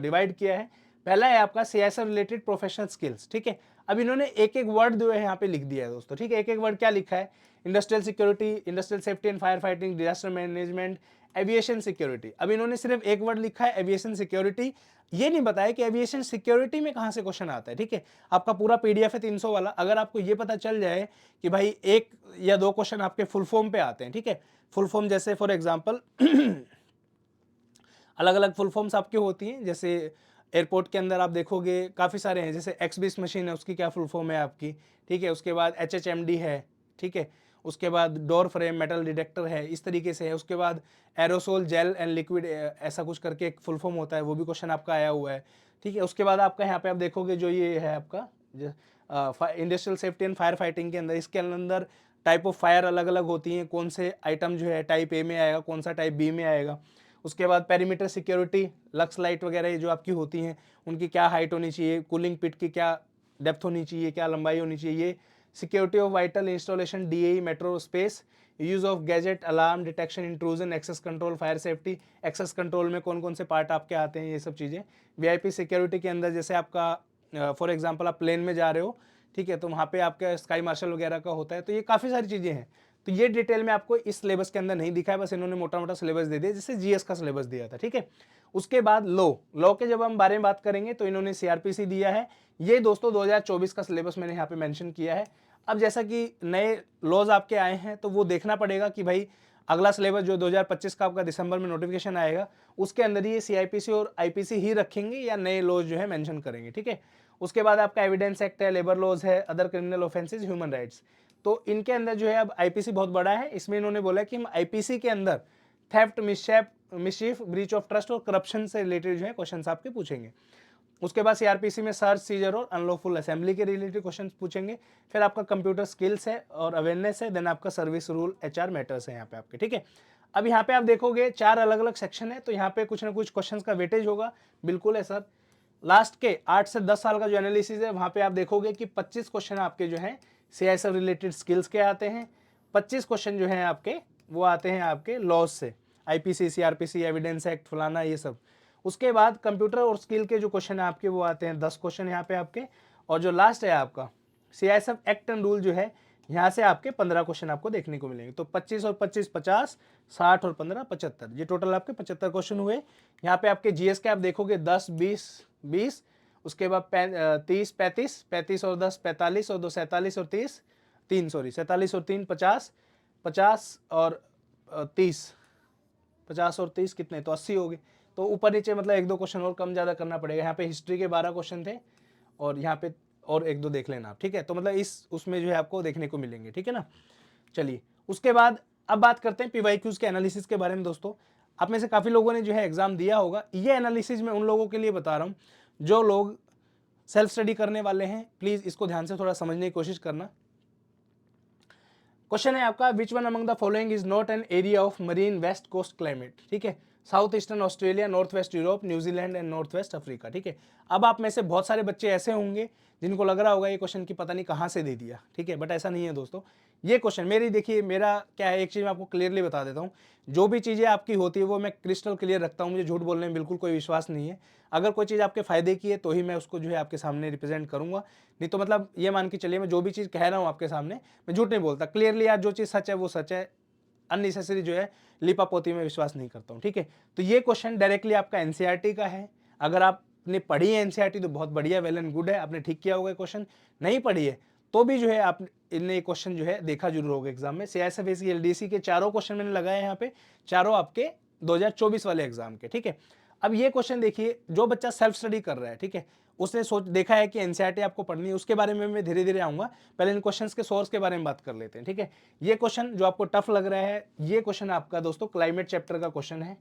डिवाइड किया है। पहला है आपका CISF रिलेटेड प्रोफेशनल स्किल्स, ठीक है। अब इन्होंने एक एक वर्ड जो है यहाँ पे लिख दिया है दोस्तों, ठीक है। एक एक वर्ड क्या लिखा है? Industrial security, industrial safety and fire fighting, disaster management, aviation security. अब इन्होंने सिर्फ एक वर्ड लिखा है एविएशन सिक्योरिटी, ये नहीं बताया कि एविएशन सिक्योरिटी में कहाँ से क्वेश्चन आता है, ठीक है। आपका पूरा PDF है 300 वाला, अगर आपको ये पता चल जाए कि भाई 1 या 2 क्वेश्चन आपके फुल फॉर्म पे आते हैं, ठीक है। फुल फॉर्म जैसे फॉर एग्जांपल अलग अलग फुल फॉर्म्स आपकी होती हैं, जैसे एयरपोर्ट के अंदर आप देखोगे काफ़ी सारे हैं, जैसे एक्सबीस मशीन है उसकी क्या फुल फॉर्म है आपकी, ठीक है। उसके बाद HHMD है, ठीक है। उसके बाद डोर फ्रेम मेटल डिटेक्टर है, इस तरीके से है। उसके बाद एरोसोल जेल एंड लिक्विड ऐसा कुछ करके एक फुल फॉर्म होता है, वो भी क्वेश्चन आपका आया हुआ है, ठीक है। उसके बाद आपका यहाँ पे आप देखोगे जो ये है आपका industrial safety and fire fighting के अंदर, इसके अंदर टाइप ऑफ फायर अलग अलग होती हैं, कौन से आइटम जो है टाइप ए में आएगा, कौन सा टाइप बी में आएगा। उसके बाद पेरीमीटर सिक्योरिटी, लक्स लाइट वगैरह जो आपकी होती हैं, उनकी क्या हाइट होनी चाहिए, कूलिंग पिट की क्या डेप्थ होनी चाहिए, क्या लंबाई होनी चाहिए, security of vital installation DAE metro space, use of gadget, alarm detection, intrusion, access control, fire safety. Access control में कौन कौन से पार्ट आपके आते हैं, ये सब चीज़ें। VIP सिक्योरिटी के अंदर जैसे आपका फॉर एग्जाम्पल आप प्लेन में जा रहे हो, ठीक है, तो वहाँ पे आपका स्काई मार्शल वगैरह का होता है। तो ये काफ़ी सारी चीज़ें हैं, तो ये डिटेल में आपको इस सिलेबस के अंदर नहीं दिखा है, बस इन्होंने मोटा मोटा सिलेबस दे दिया, जैसे GS का सिलेबस दिया था, ठीक है। उसके बाद लॉ के जब हम बारे में बात करेंगे तो इन्होंने CRPC दिया है। ये दोस्तों 2024 का सिलेबस मैंने यहाँ पे मेंशन किया है। अब जैसा कि नए लॉज आपके आए हैं, तो वो देखना पड़ेगा कि भाई अगला सिलेबस जो 2025 का आपका दिसंबर में नोटिफिकेशन आएगा, उसके अंदर ये CIPC और IPC ही रखेंगे या नए लॉज जो है मेंशन करेंगे, ठीक है। उसके बाद आपका एविडेंस एक्ट है, लेबर लॉज है, other criminal offences, human rights. तो इनके अंदर जो है अब IPC बहुत बड़ा है, इसमें इन्होंने बोला कि हम IPC के अंदर थेफ्ट, मिसशीफ, ब्रीच ऑफ ट्रस्ट और करप्शन से रिलेटेड जो है क्वेश्चंस आपके पूछेंगे। उसके बाद CRPC में सर्च, सीजर और अनलॉफुल असेंबली के रिलेटेड क्वेश्चन पूछेंगे। फिर आपका कंप्यूटर स्किल्स है और अवेयरनेस है, देन आपका सर्विस रूल, HR मैटर्स है यहाँ पे आपके, ठीक है। अब यहाँ पे आप देखोगे 4 अलग अलग सेक्शन है, तो यहाँ पे कुछ ना कुछ क्वेश्चंस का वेटेज होगा, बिल्कुल है सर। लास्ट के 8 से 10 साल का जो एनालिसिस है, वहाँ पे आप देखोगे कि 25 क्वेश्चन आपके जो हैं CISF रिलेटेड स्किल्स के आते हैं, 25 क्वेश्चन जो हैं आपके वो आते हैं आपके लॉज से, IPC, CRPC, एविडेंस एक्ट, फलाना ये सब। उसके बाद कंप्यूटर और स्किल के जो क्वेश्चन है आपके वो आते हैं 10 क्वेश्चन यहाँ पे आपके। और जो लास्ट है आपका CISF एक्ट एंड रूल जो है, यहाँ से आपके 15 क्वेश्चन आपको देखने को मिलेंगे। तो 25 और 25 50, 60 और 15 75, ये टोटल आपके 75 क्वेश्चन हुए। यहाँ पे आपके GS के आप देखोगे 10, 20, 20, उसके बाद 30, 35, 35 और 10 45 और 2 47 और 30, 3 सॉरी 47 और 3 50, 50 और 30, 50 और 30 कितने, तो 80 हो गए। तो ऊपर नीचे मतलब 1-2 क्वेश्चन और कम ज़्यादा करना पड़ेगा। यहाँ पे हिस्ट्री के 12 क्वेश्चन थे और यहाँ पे और 1-2 देख लेना आप, ठीक है। तो मतलब इस उसमें जो है आपको देखने को मिलेंगे, ठीक है ना। चलिए उसके बाद अब बात करते हैं पीवाईक्यूज़ के एनालिसिस के बारे में। दोस्तों आप में से काफ़ी लोगों ने जो है एग्जाम दिया होगा। ये एनालिसिस मैं उन लोगों के लिए बता रहा हूँ जो लोग सेल्फ स्टडी करने वाले हैं। प्लीज़ इसको ध्यान से थोड़ा समझने की कोशिश करना। क्वेश्चन है आपका, which one among the following is not an area of marine west coast climate, ठीक है। South eastern Australia, north west Europe, New Zealand and north west Africa, ठीक है। अब आप में से बहुत सारे बच्चे ऐसे होंगे जिनको लग रहा होगा ये क्वेश्चन की पता नहीं कहाँ से दे दिया, ठीक है, बट ऐसा नहीं है दोस्तों। ये क्वेश्चन मेरी देखिए, मेरा क्या है, एक चीज़ मैं आपको क्लियरली बता देता हूँ, जो भी चीज़ें आपकी होती है वो मैं क्रिस्टल क्लियर रखता हूँ। मुझे झूठ बोलने में बिल्कुल कोई विश्वास नहीं है। अगर कोई चीज़ आपके फायदे की है तो ही मैं उसको जो है आपके सामने रिप्रेजेंट करूँगा, नहीं तो मतलब ये मान के चलिए मैं जो भी चीज़ कह रहा हूँ आपके सामने मैं झूठ नहीं बोलता। क्लियरली यार जो चीज़ सच है वो सच है, अननेसेसरी जो है लिपापोती में विश्वास नहीं करता हूँ, ठीक है। तो ये क्वेश्चन डायरेक्टली आपका एनसीईआरटी का है। अगर आपने पढ़ी है एनसीईआरटी तो बहुत बढ़िया, वेल एंड गुड है, आपने ठीक किया होगा। क्वेश्चन नहीं पढ़ी है तो भी जो है आप इन्हें क्वेश्चन जो है देखा जरूर होगा एग्जाम में। सीआईएसएफ एलडीसी के चारों क्वेश्चन मैंने लगाए यहाँ पे, चारों आपके 2024 वाले एग्जाम के, ठीक है। अब ये क्वेश्चन देखिए, जो बच्चा सेल्फ स्टडी कर रहा है, ठीक है, उसने सोच देखा है कि एनसीईआरटी आपको पढ़नी है, उसके बारे में मैं धीरे धीरे आऊंगा। पहले इन क्वेश्चंस के सोर्स के बारे में बात कर लेते हैं, ठीक है। ये क्वेश्चन जो आपको टफ लग रहा है, ये क्वेश्चन आपका दोस्तों क्लाइमेट चैप्टर का क्वेश्चन है।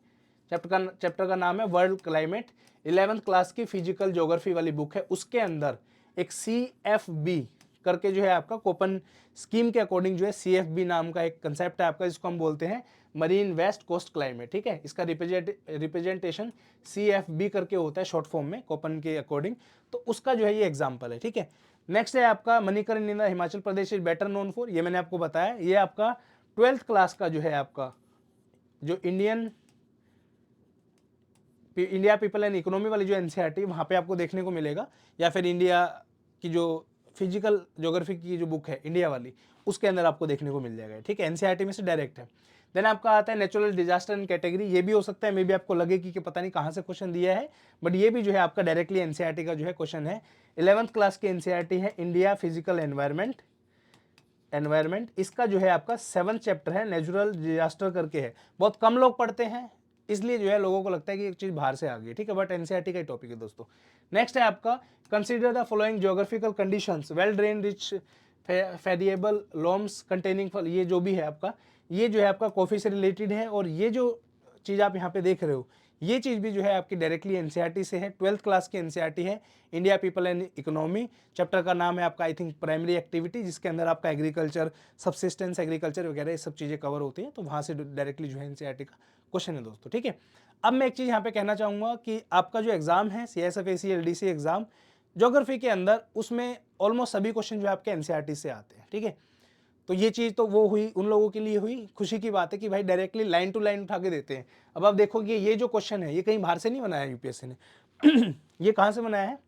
चैप्टर का नाम है वर्ल्ड क्लाइमेट। 11th क्लास की फिजिकल ज्योग्राफी वाली बुक है, उसके अंदर एक CFB करके जो है आपका कोपन स्कीम के अकॉर्डिंग जो है CFB नाम का एक कंसेप्ट है आपका, जिसको हम बोलते हैं मरीन वेस्ट कोस्ट क्लाइमेट, ठीक है। इसका रिप्रेजेंटेशन CFB करके होता है शॉर्ट फॉर्म में, कोपन के अकॉर्डिंग। तो उसका जो है ये एग्जाम्पल है, ठीक है। नेक्स्ट है आपका Manikaran in the Himachal Pradesh is better known for, ये मैंने आपको बताया। ये आपका 12th क्लास का जो है आपका जो इंडिया पीपल एंड इकोनॉमी वाली जो एनसीईआरटी वहाँ पे आपको देखने को मिलेगा, या फिर इंडिया की जो फिजिकल ज्योग्राफी की जो बुक है इंडिया वाली, उसके अंदर आपको देखने को मिल जाएगा, ठीक है। एनसीईआरटी में से डायरेक्ट है। देन आपका आता है नेचुरल डिजास्टर एंड कैटेगरी। ये भी हो सकता है मे भी आपको लगे कि पता नहीं कहाँ से क्वेश्चन दिया है, बट ये भी जो है आपका डायरेक्टली एनसीईआरटी का जो है क्वेश्चन है। 11th क्लास की एनसीईआरटी है इंडिया फिजिकल एनवायरमेंट। इसका जो है आपका 7th चैप्टर है, नेचुरल डिजास्टर करके है। बहुत कम लोग पढ़ते हैं, इसलिए जो है लोगों को लगता है कि एक चीज बाहर से आ गई, ठीक है, बट एनसीईआरटी का ही टॉपिक है दोस्तों। नेक्स्ट है आपका consider the following geographical conditions, well drained rich friable loams containing फल। ये जो भी है आपका, ये जो है आपका कॉफी से रिलेटेड है, और ये जो चीज़ आप यहाँ पे देख रहे हो ये चीज़ भी जो है आपकी डायरेक्टली एनसीईआरटी से है। 12th क्लास की एनसीईआरटी है, India people and economy. Chapter का नाम है आपका आई थिंक प्राइमरी एक्टिविटी, जिसके अंदर आपका एग्रीकल्चर, सबसिस्टेंस एग्रीकल्चर वगैरह ये सब चीज़ें कवर होती हैं। तो वहाँ से डायरेक्टली जो है एनसीईआरटी का क्वेश्चन है दोस्तों, ठीक है। अब मैं एक चीज़ यहाँ पे कहना चाहूँगा कि आपका जो एग्जाम है CISF LDC एग्जाम ज्योग्राफी के अंदर, उसमें ऑलमोस्ट सभी क्वेश्चन जो आपके एनसीईआरटी से आते हैं, ठीक है। तो ये चीज़ तो वो हुई उन लोगों के लिए, हुई खुशी की बात है कि भाई डायरेक्टली लाइन टू लाइन उठा के देते हैं। अब आप देखोगे ये जो क्वेश्चन है ये कहीं बाहर से नहीं बनाया यूपीएससी ने ये कहाँ से बनाया है,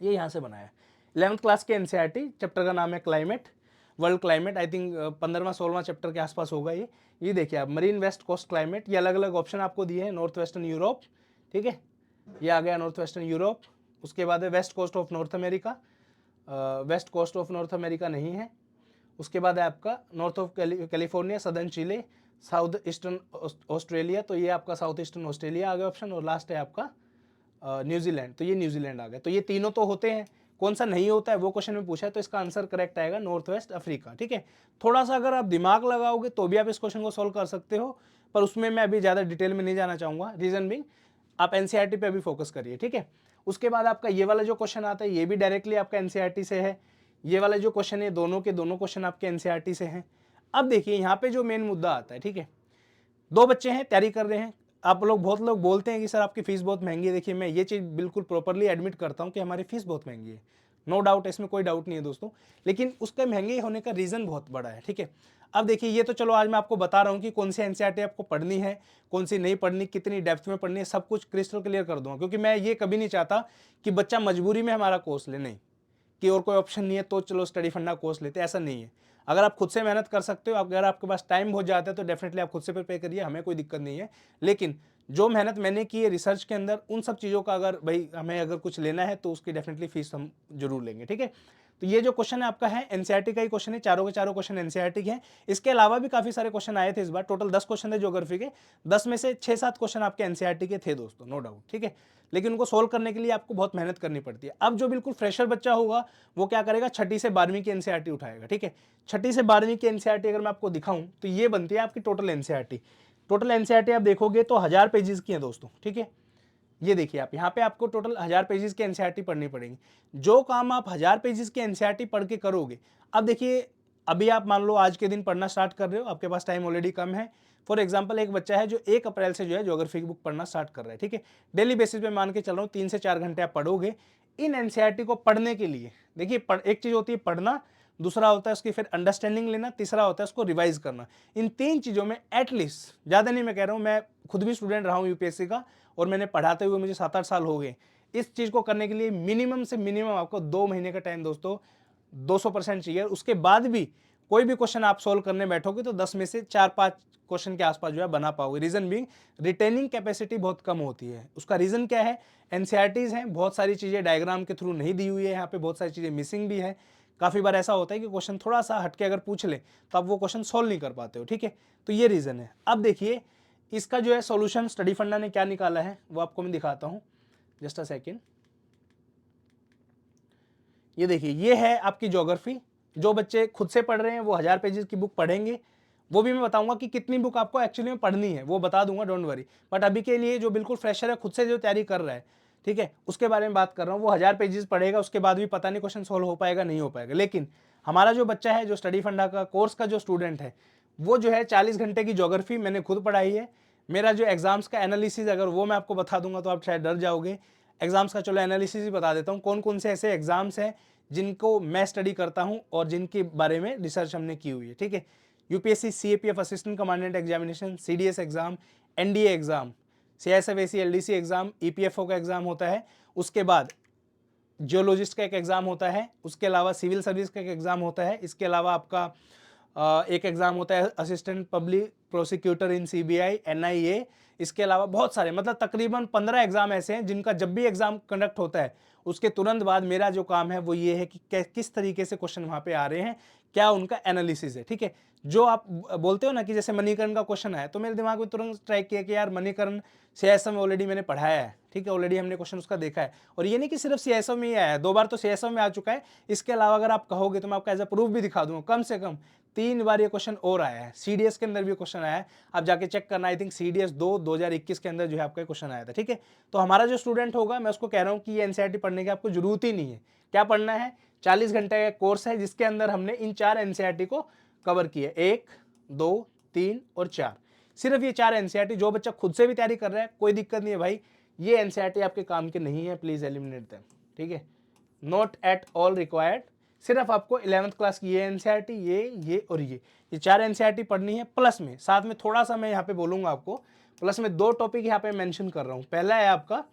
ये यहाँ से बनाया है। 11th क्लास के एनसीईआरटी, चैप्टर का नाम है climate, world climate. I think 15वां-16वां चैप्टर के आसपास होगा ये देखिए आप, मरीन वेस्ट कोस्ट क्लाइमेट। ये अलग अलग ऑप्शन आपको दिए हैं, नॉर्थ वेस्टर्न यूरोप, ठीक है, ये आ गया नॉर्थ वेस्टर्न यूरोप। उसके बाद है west coast of North America, west coast of North America नहीं है। उसके बाद है आपका north of California, southern Chile, south eastern Australia, तो ये आपका साउथ ईस्टर्न ऑस्ट्रेलिया आ गया ऑप्शन। और लास्ट है आपका न्यूजीलैंड, तो ये न्यूजीलैंड आ गया। तो ये तीनों तो होते हैं, कौन सा नहीं होता है वो क्वेश्चन में पूछा है, तो इसका आंसर करेक्ट आएगा नॉर्थ वेस्ट अफ्रीका, ठीक है। थोड़ा सा अगर आप दिमाग लगाओगे तो भी आप इस क्वेश्चन को सॉल्व कर सकते हो, पर उसमें मैं अभी ज़्यादा डिटेल में नहीं जाना चाहूँगा। रीजन बिंग आप एनसीईआरटी पे अभी फोकस करिए, ठीक है। उसके बाद आपका ये वाला जो क्वेश्चन आता है ये भी डायरेक्टली आपका एनसीईआरटी से है। ये वाला जो क्वेश्चन है दोनों के दोनों क्वेश्चन आपके एनसीईआरटी से हैं। अब देखिए यहाँ पे जो मेन मुद्दा आता है, ठीक है, दो बच्चे हैं तैयारी कर रहे हैं। आप लोग बहुत लोग बोलते हैं कि सर आपकी फीस बहुत महंगी है। देखिए मैं ये चीज़ बिल्कुल प्रॉपरली एडमिट करता हूँ कि हमारी फीस बहुत महंगी है, नो डाउट, इसमें कोई डाउट नहीं है दोस्तों। लेकिन उसका महंगे होने का रीज़न बहुत बड़ा है, ठीक है। अब देखिए ये तो चलो आज मैं आपको बता रहा हूँ कि कौन सी एनसीईआरटी आपको पढ़नी है, कौन सी नहीं पढ़नी, कितनी डेप्थ में पढ़नी है, सब कुछ क्रिस्टल क्लियर कर दूंगा। क्योंकि मैं ये कभी नहीं चाहता कि बच्चा मजबूरी में हमारा कोर्स ले, नहीं कि और कोई ऑप्शन नहीं है तो चलो स्टडी फंडा कोर्स लेते, ऐसा नहीं है। अगर आप खुद से मेहनत कर सकते हो, अगर आपके पास टाइम बहुत जाता है तो डेफिनेटली आप खुद से प्रिपेयर करिए, हमें कोई दिक्कत नहीं है। लेकिन जो मेहनत मैंने की है रिसर्च के अंदर, उन सब चीज़ों का अगर भाई हमें अगर कुछ लेना है तो उसकी डेफिनेटली फीस हम जरूर लेंगे, ठीक है। तो ये जो क्वेश्चन है आपका है एनसीईआरटी का ही क्वेश्चन है, चारों के चारों क्वेश्चन एनसीईआरटी के हैं। इसके अलावा भी काफी सारे क्वेश्चन आए थे इस बार, टोटल 10 क्वेश्चन थे ज्योग्राफी के, 10 में से 6-7 क्वेश्चन आपके एनसीईआरटी के थे दोस्तों, नो डाउट, ठीक है। लेकिन उनको सोल्व करने के लिए आपको बहुत मेहनत करनी पड़ती है। अब जो बिल्कुल फ्रेशर बच्चा होगा वो क्या करेगा, छठी से 12वीं की एनसीईआरटी उठाएगा, ठीक है। छठी से 12वीं की एनसीईआरटी अगर मैं आपको दिखाऊं तो ये बनती है आपकी टोटल एनसीईआरटी। टोटल एनसीईआरटी आप देखोगे तो 1000 पेजेस की है दोस्तों, ठीक है। ये देखिए आप यहाँ पे आपको टोटल 1000 पेजेस की एनसीईआरटी पढ़नी पड़ेगी। जो काम आप 1000 पेजेस की एनसीईआरटी पढ़ के करोगे, अब देखिए अभी आप मान लो आज के दिन पढ़ना स्टार्ट कर रहे हो, आपके पास टाइम ऑलरेडी कम है। फॉर एग्जाम्पल एक बच्चा है जो 1 अप्रैल से जो है ज्योग्राफी की बुक पढ़ना स्टार्ट कर रहा है, ठीक है। डेली बेसिस पे मान के चल रहा हूँ 3 से 4 घंटे आप पढ़ोगे इन एनसीईआरटी को पढ़ने के लिए। देखिए एक चीज होती है पढ़ना, दूसरा होता है उसकी फिर अंडरस्टैंडिंग लेना, तीसरा होता है उसको रिवाइज करना। इन 3 चीज़ों में एटलीस्ट, ज़्यादा नहीं मैं कह रहा हूँ, मैं खुद भी स्टूडेंट रहा हूँ यूपीएससी का और मैंने पढ़ाते हुए मुझे 7-8 साल हो गए। इस चीज़ को करने के लिए मिनिमम से मिनिमम आपको 2 महीने का टाइम दोस्तों 200% चाहिए। उसके बाद भी कोई भी क्वेश्चन आप सोल्व करने बैठोगे तो 10 में से 4-5 क्वेश्चन के आसपास जो है बना पाओगे। रीजन बीइंग रिटेनिंग कैपेसिटी बहुत कम होती है। उसका रीजन क्या है, एनसीईआरटीज हैं, बहुत सारी चीज़ें डायग्राम के थ्रू नहीं दी हुई है, यहाँ पे बहुत सारी चीज़ें मिसिंग भी है। काफ़ी बार ऐसा होता है कि क्वेश्चन थोड़ा सा हटके अगर पूछ ले तो आप वो क्वेश्चन सोल्व नहीं कर पाते हो, ठीक है। तो ये रीज़न है। अब देखिए इसका जो है सॉल्यूशन स्टडी फंडा ने क्या निकाला है वो आपको मैं दिखाता हूँ, जस्ट अ सेकेंड। ये देखिए ये है आपकी ज्योग्राफी। जो बच्चे खुद से पढ़ रहे हैं वो 1000 पेजेस की बुक पढ़ेंगे। वो भी मैं बताऊंगा कि कितनी बुक आपको एक्चुअली में पढ़नी है, वो बता दूंगा, डोंट वरी। बट अभी के लिए जो बिल्कुल फ्रेशर है, खुद से जो तैयारी कर रहा है, ठीक है, उसके बारे में बात कर रहा हूँ। वो 1000 पेजेस पढ़ेगा, उसके बाद भी पता नहीं क्वेश्चन सोल्व हो पाएगा नहीं हो पाएगा। लेकिन हमारा जो बच्चा है, जो स्टडी फंडा का कोर्स का जो स्टूडेंट है, वो जो है 40 घंटे की ज्योग्राफी मैंने खुद पढ़ाई है। मेरा जो एग्जाम्स का एनालिसिस अगर वो मैं आपको बता दूंगा तो आप शायद डर जाओगे। एग्जाम्स का चलो एनालिसिस ही बता देता हूँ, कौन कौन से ऐसे एग्जाम्स हैं जिनको मैं स्टडी करता हूँ और जिनके बारे में रिसर्च हमने की हुई है, ठीक है। UPSC CAPF assistant commandant examination, CDS exam, NDA exam, CSF AC LDC exam, EPFO का एग्जाम होता है। उसके बाद जियोलॉजिस्ट का एक एग्जाम होता है। उसके अलावा सिविल सर्विस का एक एग्जाम होता है। इसके अलावा आपका एक एग्जाम होता है assistant public prosecutor in CBI, NIA. इसके अलावा बहुत सारे, मतलब तकरीबन 15 एग्जाम ऐसे हैं जिनका जब भी एग्जाम कंडक्ट होता है उसके तुरंत बाद मेरा जो काम है वो ये है कि किस तरीके से क्वेश्चन वहां पे आ रहे हैं, क्या उनका एनालिसिस है, ठीक है। जो आप बोलते हो ना कि जैसे मणिकरण का क्वेश्चन आया तो मेरे दिमाग में तुरंत स्ट्राइक किया कि यार मणिकरण सीएसएफ में ऑलरेडी मैंने पढ़ाया है, ठीक है, ऑलरेडी हमने क्वेश्चन उसका देखा है। और ये नहीं कि सिर्फ सीएसएफ में ही आया है, 2 बार तो सीएसएफ में आ चुका है। इसके अलावा अगर आप कहोगे तो मैं आपका एज अ प्रूफ भी दिखा दूंगा, कम से कम 3 बार ये क्वेश्चन और आया है। सीडीएस के अंदर भी क्वेश्चन आया है, आप जाके चेक करना। आई थिंक सीडीएस 2021 के अंदर जो है आपका क्वेश्चन आया था, ठीक है। तो हमारा जो स्टूडेंट होगा, मैं उसको कह रहा हूँ कि ये एनसीईआरटी पढ़ने की आपको जरूरत ही नहीं है। क्या पढ़ना है, 40 घंटे का कोर्स है जिसके अंदर हमने इन 4 एनसीईआरटी को कवर किया, 1, 2, 3 और 4। सिर्फ ये 4 एनसीईआरटी। जो बच्चा खुद से भी तैयारी कर रहा है कोई दिक्कत नहीं है भाई, ये एनसीईआरटी आपके काम के नहीं है, प्लीज एलिमिनेट देम, ठीक है, नॉट एट ऑल रिक्वायर्ड। सिर्फ आपको 11th क्लास की ये एनसीईआरटी, ये और ये 4 एनसीईआरटी पढ़नी है। प्लस में साथ में थोड़ा सा मैं यहाँ पे बोलूंगा आपको, प्लस में 2 टॉपिक यहाँ पे मेंशन कर रहा हूँ। पहला है आपका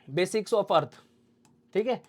बेसिक्स ऑफ अर्थ, ठीक है,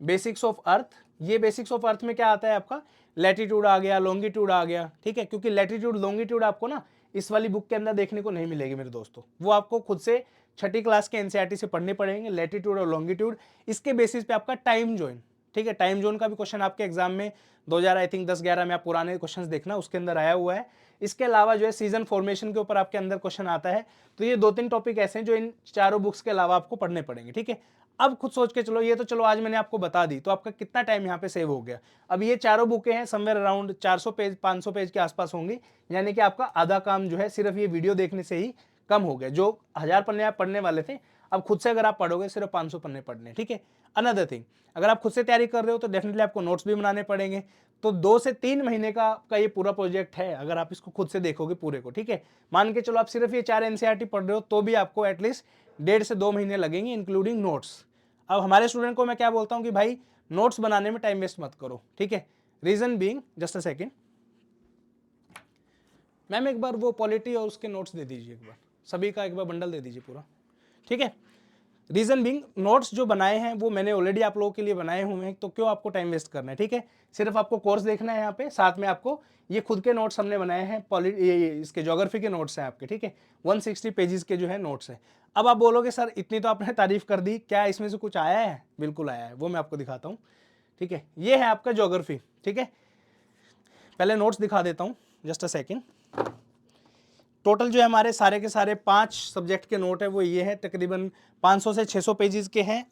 बेसिक्स ऑफ अर्थ। ये बेसिक्स ऑफ अर्थ में क्या आता है आपका, लैटिट्यूड आ गया, लॉन्गिट्यूड आ गया, ठीक है। क्योंकि लैटिट्यूड लॉन्गिट्यूड आपको ना इस वाली बुक के अंदर देखने को नहीं मिलेगी मेरे दोस्तों, वो आपको खुद से छठी क्लास के एनसीईआरटी से पढ़ने पड़ेंगे, लैटिट्यूड और लॉन्गिट्यूड। इसके बेसिस पे आपका टाइम जोन, ठीक है, टाइम जोन का भी क्वेश्चन आपके एग्जाम में 2000 आई थिंक 10-11 में आप पुराने क्वेश्चंस देखना, उसके अंदर आया हुआ है। इसके अलावा जो है सीजन फॉर्मेशन के ऊपर आपके अंदर क्वेश्चन आता है। तो ये 2-3 टॉपिक ऐसे हैं जो इन चारों बुक्स के अलावा आपको पढ़ने पड़ेंगे, ठीक है। अब खुद सोच के चलो, ये तो चलो आज मैंने आपको बता दी, तो आपका कितना टाइम यहाँ पे सेव हो गया। अब ये चारों बुकें हैं समवेयर अराउंड 400 पेज 500 पेज के आसपास होंगी, यानी कि आपका आधा काम जो है सिर्फ ये वीडियो देखने से ही कम हो गया। जो 1000 पन्ने आप पढ़ने वाले थे, अब खुद से अगर आप पढ़ोगे सिर्फ 500 पन्ने पढ़ने, ठीक है। अनदर थिंग, अगर आप खुद से तैयारी कर रहे हो तो डेफिनेटली आपको नोट्स भी बनाने पड़ेंगे। तो 2 से 3 महीने का आपका ये पूरा प्रोजेक्ट है अगर आप इसको खुद से देखोगे पूरे को, ठीक है। मान के चलो आप सिर्फ ये 4 एनसीईआरटी पढ़ रहे हो तो भी आपको एटलीस्ट 1.5 से 2 महीने लगेंगे इंक्लूडिंग नोट्स। अब हमारे स्टूडेंट को मैं क्या बोलता हूं कि भाई नोट्स बनाने में टाइम वेस्ट मत करो, ठीक है। Reason being, just a second ma'am, एक बार वो पॉलिटी और उसके नोट्स दे दीजिए, एक बार सभी का एक बार बंडल दे दीजिए पूरा, ठीक है। रीजन बीइंग, नोट्स जो बनाए हैं वो मैंने ऑलरेडी आप लोगों के लिए बनाए हुए हैं, तो क्यों आपको टाइम वेस्ट करना है, ठीक है। सिर्फ आपको कोर्स देखना है यहाँ पे, साथ में आपको ये खुद के नोट्स हमने बनाए हैं, इसके ज्योग्राफी के नोट्स हैं आपके, ठीक है। 160 पेजेस के जो है नोट्स हैं। अब आप बोलोगे सर इतनी तो आपने तारीफ कर दी, क्या इसमें से कुछ आया है? बिल्कुल आया है, वो मैं आपको दिखाता हूँ, ठीक है, ये है आपका ज्योग्राफी। ठीक है, पहले नोट्स दिखा देता हूँ, जस्ट अ सेकेंड। टोटल जो है हमारे सारे के सारे 5 सब्जेक्ट के नोट है वो ये है, तकरीबन 500 से 600 पेजेस के हैं,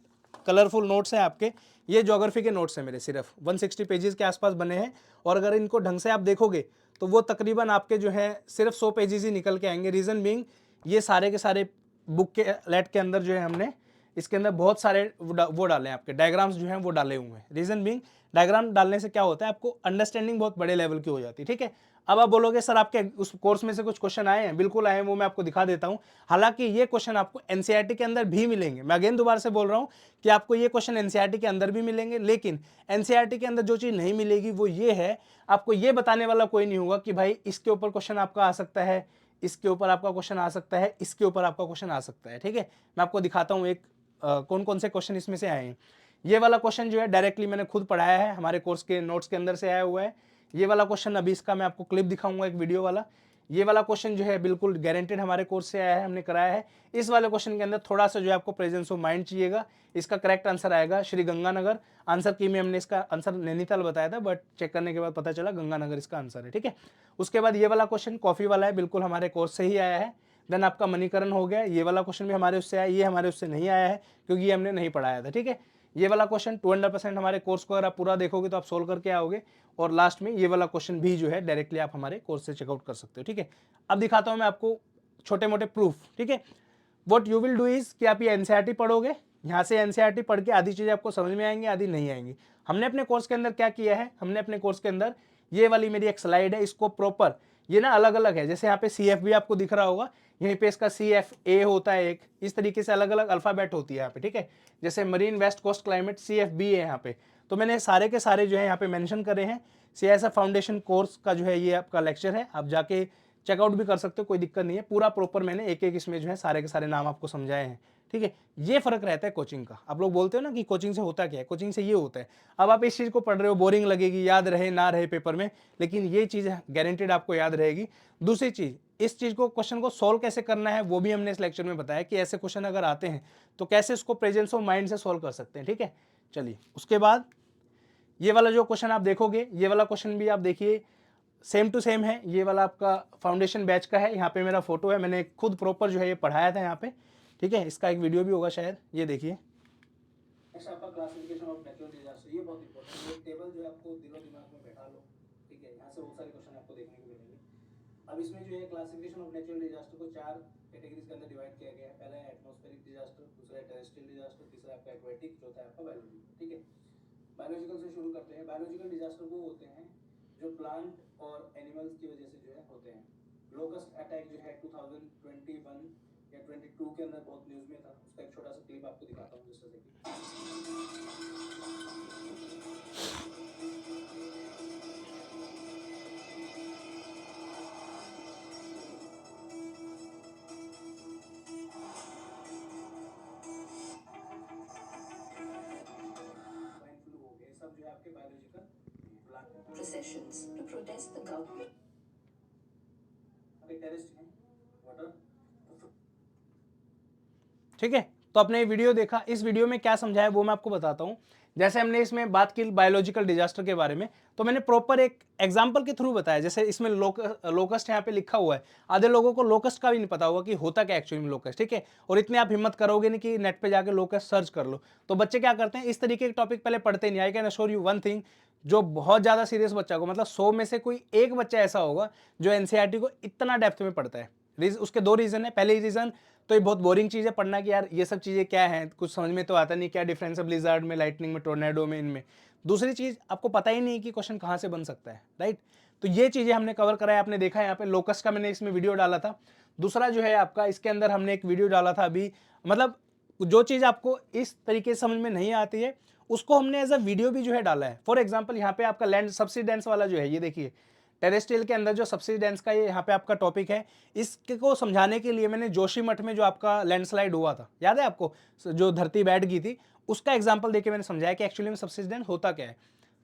कलरफुल नोट्स हैं आपके। ये ज्योग्राफी के नोट्स हैं मेरे, सिर्फ 160 पेजेस के आसपास बने हैं, और अगर इनको ढंग से आप देखोगे तो वो तकरीबन आपके जो है सिर्फ 100 पेजेस ही निकल के आएंगे। रीज़न बीइंग ये सारे के सारे बुक के लेट के अंदर जो है हमने इसके अंदर बहुत सारे वो डाले हैं, आपके डायग्राम्स जो हैं वो डाले हुए हैं। रीज़न बीइंग डायग्राम डालने से क्या होता है, आपको अंडरस्टैंडिंग बहुत बड़े लेवल की हो जाती है। ठीक है, अब आप बोलोगे सर आपके उस कोर्स में से कुछ क्वेश्चन आए हैं, बिल्कुल आए हैं, वो मैं आपको दिखा देता हूं। हालांकि ये क्वेश्चन आपको एनसीईआरटी के अंदर भी मिलेंगे, मैं अगेन दोबारा से बोल रहा हूं कि आपको ये क्वेश्चन एनसीईआरटी के अंदर भी मिलेंगे, लेकिन एनसीईआरटी के अंदर जो चीज़ नहीं मिलेगी वो ये है, आपको ये बताने वाला कोई नहीं होगा कि भाई इसके ऊपर क्वेश्चन आपका आ सकता है, इसके ऊपर आपका क्वेश्चन आ सकता है, इसके ऊपर आपका क्वेश्चन आ सकता है। ठीक है, मैं आपको दिखाता हूँ एक कौन कौन से क्वेश्चन इसमें से आए हैं। ये वाला क्वेश्चन जो है डायरेक्टली मैंने खुद पढ़ाया है, हमारे कोर्स के नोट्स के अंदर से आया हुआ है। ये वाला क्वेश्चन अभी इसका मैं आपको क्लिप दिखाऊंगा, एक वीडियो वाला। ये वाला क्वेश्चन जो है बिल्कुल गारंटेड हमारे कोर्स से आया है, हमने कराया है। इस वाले क्वेश्चन के अंदर थोड़ा सा जो है आपको प्रेजेंस ऑफ माइंड चाहिएगा। इसका करेक्ट आंसर आएगा श्री गंगानगर। आंसर की में हमने इसका आंसर नैनीताल बताया था, बट चेक करने के बाद पता चला गंगानगर इसका आंसर है। ठीक है, उसके बाद ये वाला क्वेश्चन कॉफी वाला है, बिल्कुल हमारे कोर्स से ही आया है। देन आपका मणिकरण हो गया, ये वाला क्वेश्चन भी हमारे उससे आया, ये हमारे उससे नहीं आया है क्योंकि ये हमने नहीं पढ़ाया था। ठीक है, ये वाला क्वेश्चन 200% हमारे कोर्स को अगर आप पूरा देखोगे तो आप सोल्व करके आओगे। और लास्ट में ये वाला क्वेश्चन भी जो है डायरेक्टली आप हमारे कोर्स से चेकआउट कर सकते हो। ठीक है, अब दिखाता हूं मैं आपको छोटे मोटे प्रूफ। ठीक है, what you will do is कि आप ये एनसीईआरटी पढ़ोगे, यहाँ से एनसीईआरटी पढ़ के आधी चीजें आपको समझ में आएंगी, आधी नहीं आएंगी। हमने अपने कोर्स के अंदर क्या किया है, हमने अपने कोर्स के अंदर ये वाली मेरी एक स्लाइड है, इसको प्रॉपर ये ना अलग अलग है, जैसे यहाँ पे CF भी आपको दिख रहा होगा, यहीं पे इसका CFA होता है एक, इस तरीके से अलग अलग अल्फाबेट होती है यहाँ पे। ठीक है, जैसे marine west coast climate CFB है यहाँ पे, तो मैंने सारे के सारे जो है यहाँ पे मेंशन करे हैं। CISF फाउंडेशन कोर्स का जो है ये आपका लेक्चर है, आप जाके चेकआउट भी कर सकते हो, कोई दिक्कत नहीं है। पूरा प्रॉपर मैंने एक एक इसमें जो है सारे के सारे नाम आपको समझाए हैं। ठीक है, ये फर्क रहता है कोचिंग का। आप लोग बोलते हो ना कि कोचिंग से होता क्या है, कोचिंग से ये होता है, अब आप इस चीज़ को पढ़ रहे हो, बोरिंग लगेगी, याद रहे ना रहे पेपर में, लेकिन ये चीज़ गारंटेड आपको याद रहेगी। दूसरी चीज़, इस चीज़ को क्वेश्चन को सॉल्व कैसे करना है वो भी हमने इस लेक्चर में बताया कि ऐसे क्वेश्चन अगर आते हैं तो कैसे उसको प्रेजेंस ऑफ माइंड से सॉल्व कर सकते हैं। ठीक है, चलिए उसके बाद ये वाला जो क्वेश्चन आप देखोगे, ये वाला क्वेश्चन भी आप देखिए सेम टू सेम है। ये वाला आपका फाउंडेशन बैच का है, यहाँ पे मेरा फोटो है, मैंने खुद प्रॉपर जो है ये पढ़ाया था यहाँ पे। ठीक है, इसका एक वीडियो भी होगा शायद, ये देखिए। नेक्स्ट आपका क्लासिफिकेशन ऑफ नेचुरल डिजास्टर, ये बहुत इंपॉर्टेंट है। एक टेबल जो है आपको दिलो दिमाग में बैठा लो। ठीक है, यहाँ से बहुत सारे क्वेश्चन आपको देखने को मिलेंगे। अब इसमें जो है क्लासिफिकेशन ऑफ नेचुरल डिजास्टर को 4 कैटेगरीज के अंदर डिवाइड किया गया है। पहला है एटमॉस्फेरिक डिजास्टर, दूसरा है टेरेस्ट्रियल डिजास्टर, तीसरा आपका एक्वेटिक, चौथा है आपका बायोलॉजिकल। ठीक है, बायोलॉजिकल से शुरू करते हैं। बायोलॉजिकल डिजास्टर वो होते हैं जो प्लांट और एनिमल्स की वजह से जो है होते हैं। लोकस्ट अटैक जो है 2021 या 22 के अंदर बहुत न्यूज़ में था, उसका एक छोटा सा क्लिप आपको दिखाता हूँ जिससे देखिए। सब जो है आपके biological processions to protest the government. अभी टेररिस्ट हैं वाटर। ठीक है, तो आपने ये वीडियो देखा, इस वीडियो में क्या समझाया वो मैं आपको बताता हूँ। जैसे हमने इसमें बात की बायोलॉजिकल डिजास्टर के बारे में, तो मैंने प्रॉपर एक एग्जांपल के थ्रू बताया। जैसे इसमें लोकस्ट यहाँ पे लिखा हुआ है, आधे लोगों को लोकस्ट का भी नहीं पता होगा कि होता क्या एक्चुअली में लोकस्ट। ठीक है, और इतने आप हिम्मत करोगे नहीं कि नेट पे जाके लोकस्ट सर्च कर लो, तो बच्चे क्या करते हैं, इस तरीके के टॉपिक पहले पढ़ते नहीं। I can assure you one thing, जो बहुत ज़्यादा सीरियस बच्चा को, मतलब 100 में से कोई एक बच्चा ऐसा होगा जो एनसीईआरटी को इतना डेप्थ में पढ़ता है। उसके 2 रीज़न है। पहले रीज़न तो ये बहुत बोरिंग चीज़ है पढ़ना कि यार ये सब चीज़ें क्या हैं, कुछ समझ में तो आता नहीं, क्या डिफरेंस है ब्लिजार्ड में, लाइटनिंग में, टोर्नेडो में, इनमें। दूसरी चीज़, आपको पता ही नहीं कि क्वेश्चन कहाँ से बन सकता है, राइट। तो ये चीज़ें हमने कवर कराया, आपने देखा यहाँ पे लोकस का मैंने इसमें वीडियो डाला था। दूसरा जो है आपका, इसके अंदर हमने एक वीडियो डाला था अभी, मतलब जो चीज़ आपको इस तरीके से समझ में नहीं आती है उसको हमने एज अ वीडियो भी जो है डाला है। फॉर एग्जाम्पल यहाँ पे आपका लैंड सबसिडेंस वाला जो है, ये देखिए टेरेस्ट्रियल के अंदर जो सबसिडेंस का ये यहाँ पे आपका टॉपिक है, इसको समझाने के लिए मैंने जोशीमठ में जो आपका लैंडस्लाइड हुआ था, याद है आपको, जो धरती बैठ गई थी, उसका एग्जांपल देके मैंने समझाया कि एक्चुअली में सबसिडेंस होता क्या है।